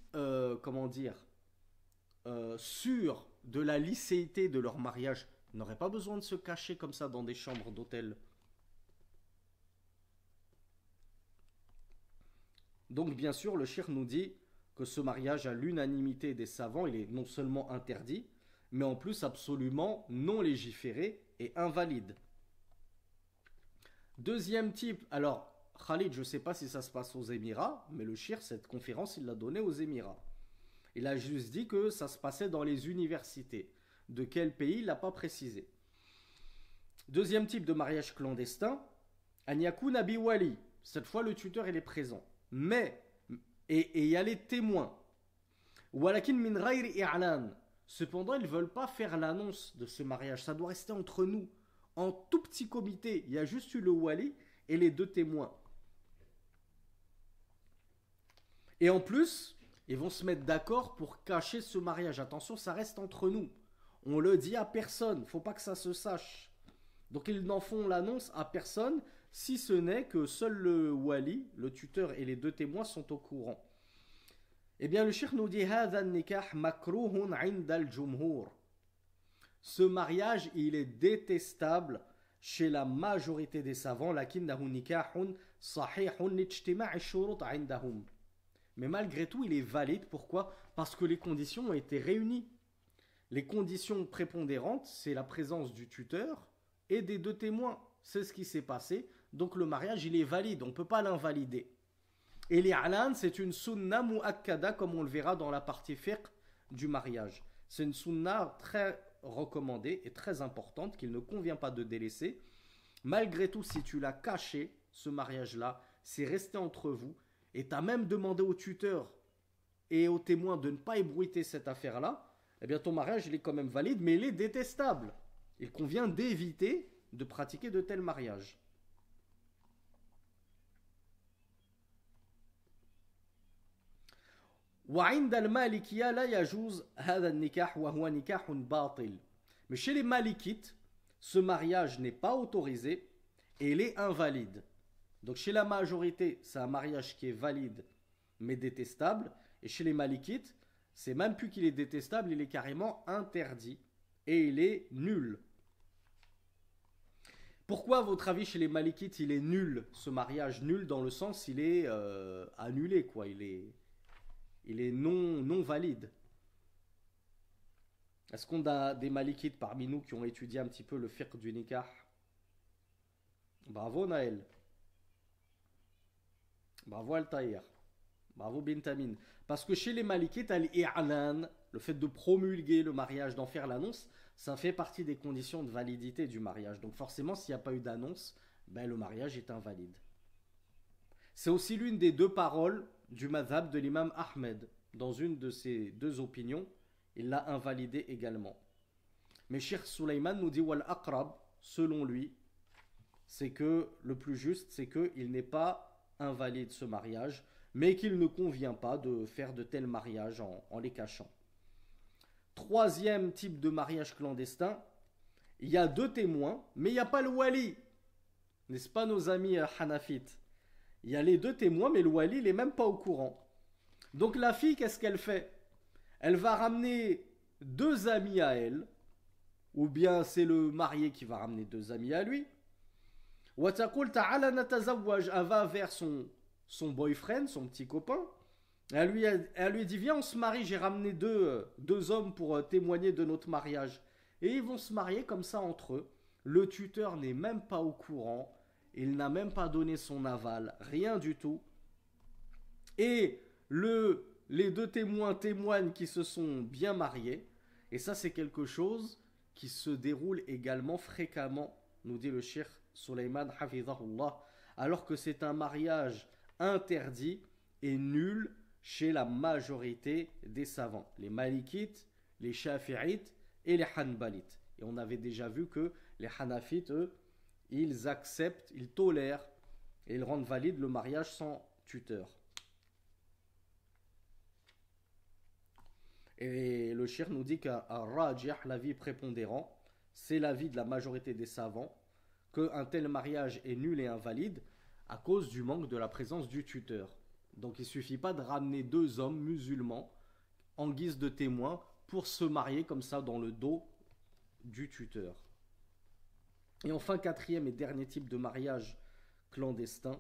S1: sûrs de la licéité de leur mariage, ils n'auraient pas besoin de se cacher comme ça dans des chambres d'hôtel. Donc bien sûr, le shir nous dit que ce mariage, à l'unanimité des savants, il est non seulement interdit, mais en plus absolument non légiféré et invalide. Deuxième type, alors Khalid, je ne sais pas si ça se passe aux Émirats, mais le shir, cette conférence, il l'a donnée aux Émirats. Il a juste dit que ça se passait dans les universités. De quel pays, il n'a pas précisé. Deuxième type de mariage clandestin, Anyaku Nabi Wali. Cette fois, le tuteur, il est présent. Mais, et il y a les témoins. Walakin min ghayri i'lan. Cependant, ils ne veulent pas faire l'annonce de ce mariage. Ça doit rester entre nous. En tout petit comité, il y a juste eu le Wali et les deux témoins. Et en plus, ils vont se mettre d'accord pour cacher ce mariage. Attention, ça reste entre nous. On le dit à personne. Faut pas que ça se sache. Donc ils n'en font l'annonce à personne, si ce n'est que seul le wali, le tuteur et les deux témoins sont au courant. Eh bien, le cheikh nous dit هذا النكاح مكروه عند الجمهور. Ce mariage, il est détestable chez la majorité des savants. لكنه نكاح صحيح لاجتماع الشروط عندهم. mais malgré tout, il est valide. Pourquoi? Parce que les conditions ont été réunies. Les conditions prépondérantes, c'est la présence du tuteur et des deux témoins. C'est ce qui s'est passé. Donc le mariage, il est valide. On ne peut pas l'invalider. Et l'i'lan, c'est une sunna mu'akkada, comme on le verra dans la partie fiqh du mariage. C'est une sunna très recommandée et très importante qu'il ne convient pas de délaisser. Malgré tout, si tu l'as caché, ce mariage-là, c'est resté entre vous, et tu as même demandé au tuteur et aux témoins de ne pas ébruiter cette affaire-là, eh bien ton mariage, il est quand même valide, mais il est détestable. Il convient d'éviter de pratiquer de tels mariages. وعند المالكية لا يجوز هذا النكاح وهو نكاح باطل. Mais chez les malikites, ce mariage n'est pas autorisé et il est invalide. Donc chez la majorité, c'est un mariage qui est valide mais détestable. Et chez les malikites, c'est même plus qu'il est détestable, il est carrément interdit. Et il est nul. Pourquoi, à votre avis, chez les malikites, il est nul, ce mariage nul, dans le sens il est annulé, quoi. Il est non valide. Est-ce qu'on a des malikites parmi nous qui ont étudié un petit peu le fiqh du nikah? Bravo Naël. Bravo Al-Tahir. Bravo Bintamin. Parce que chez les malikites, al-i'lan, le fait de promulguer le mariage, d'en faire l'annonce, ça fait partie des conditions de validité du mariage. Donc forcément, s'il n'y a pas eu d'annonce, ben, le mariage est invalide. C'est aussi l'une des deux paroles du madhab de l'imam Ahmed. Dans une de ces deux opinions, il l'a invalidé également. Mais Cheikh Sulaiman nous dit wal aqrab, selon lui, c'est que le plus juste, c'est qu'il n'est pas invalide ce mariage, mais qu'il ne convient pas de faire de tels mariages en les cachant. Troisième type de mariage clandestin, il y a deux témoins, mais il n'y a pas le wali. N'est-ce pas nos amis hanafites? Il y a les deux témoins, mais le wali, il n'est même pas au courant. Donc la fille, qu'est-ce qu'elle fait? Elle va ramener deux amis à elle, ou bien c'est le marié qui va ramener deux amis à lui. Elle va vers son boyfriend, son petit copain. Elle lui dit, viens, on se marie, j'ai ramené deux hommes pour témoigner de notre mariage. Et ils vont se marier comme ça entre eux. Le tuteur n'est même pas au courant. Il n'a même pas donné son aval, rien du tout. Et les deux témoins témoignent qu'ils se sont bien mariés. Et ça, c'est quelque chose qui se déroule également fréquemment, nous dit le cheikh Sulaiman Hafizahullah, alors que c'est un mariage interdit et nul chez la majorité des savants. Les malikites, les shafi'ites et les hanbalites. Et on avait déjà vu que les hanafites, eux, ils acceptent, ils tolèrent et ils rendent valide le mariage sans tuteur. Et le cheikh nous dit qu'un rajih, l'avis prépondérant, c'est l'avis de la majorité des savants, qu'un tel mariage est nul et invalide à cause du manque de la présence du tuteur. Donc il ne suffit pas de ramener deux hommes musulmans en guise de témoins pour se marier comme ça dans le dos du tuteur. Et enfin, quatrième et dernier type de mariage clandestin.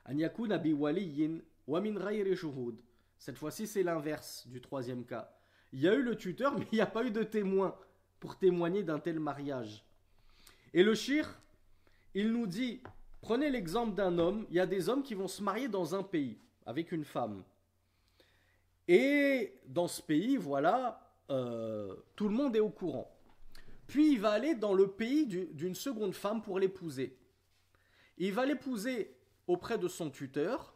S1: An yakuna bi waliyin wa min ghayri shuhud. Cette fois-ci, c'est l'inverse du troisième cas. Il y a eu le tuteur, mais il n'y a pas eu de témoin pour témoigner d'un tel mariage. Et le cheikh, il nous dit, prenez l'exemple d'un homme, il y a des hommes qui vont se marier dans un pays avec une femme. Et dans ce pays, voilà, tout le monde est au courant. Puis il va aller dans le pays d'une seconde femme pour l'épouser. Il va l'épouser auprès de son tuteur,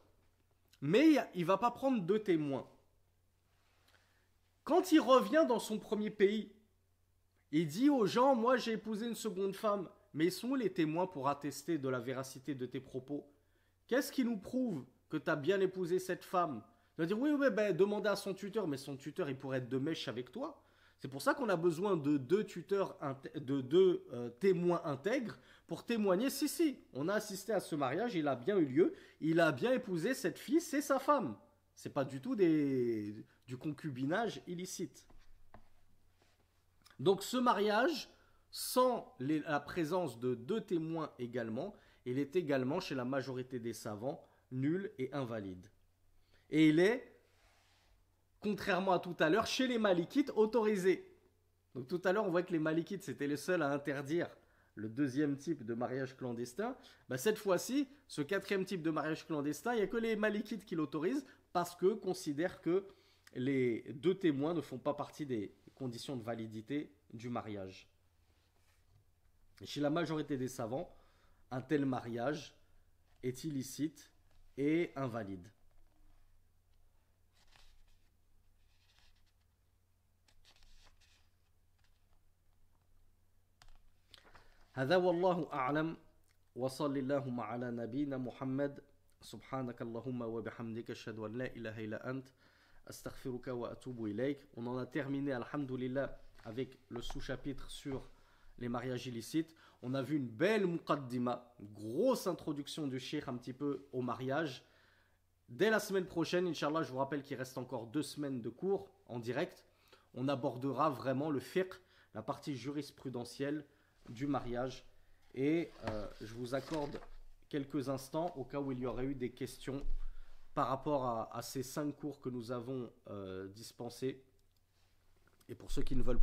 S1: mais il ne va pas prendre deux témoins. Quand il revient dans son premier pays, il dit aux gens, moi j'ai épousé une seconde femme, mais ils sont où les témoins pour attester de la véracité de tes propos? Qu'est-ce qui nous prouve que tu as bien épousé cette femme? Il va dire, oui, ben, demandez à son tuteur, mais son tuteur, il pourrait être de mèche avec toi. C'est pour ça qu'on a besoin de deux témoins intègres pour témoigner. Si, on a assisté à ce mariage, il a bien eu lieu, il a bien épousé cette fille, c'est sa femme. C'est pas du tout du concubinage illicite. Donc ce mariage, sans la présence de deux témoins également, il est également chez la majorité des savants nul et invalide. Et il est, contrairement à tout à l'heure, chez les malikites, autorisé. Donc tout à l'heure, on voit que les malikites, c'était les seuls à interdire le deuxième type de mariage clandestin. Bah, cette fois-ci, ce quatrième type de mariage clandestin, il n'y a que les malikites qui l'autorisent parce qu'eux considèrent que les deux témoins ne font pas partie des conditions de validité du mariage. Et chez la majorité des savants, un tel mariage est illicite et invalide. هذا والله أعلم وصل اللهم على نبينا محمد سبحانك اللهم وبحمدك أشهد أن لا إله إلا أنت أستغفرك وأتوب إليك. On en a terminé, alhamdoulilah, avec le sous-chapitre sur les mariages illicites. On a vu une belle muqaddima, une grosse introduction du cheikh un petit peu au mariage. Dès la semaine prochaine, Inch'Allah, je vous rappelle qu'il reste encore 2 semaines de cours en direct. On abordera vraiment le fiqh, la partie jurisprudentielle du mariage. Et je vous accorde quelques instants au cas où il y aurait eu des questions par rapport à ces 5 cours que nous avons dispensés. Et pour ceux qui ne veulent pas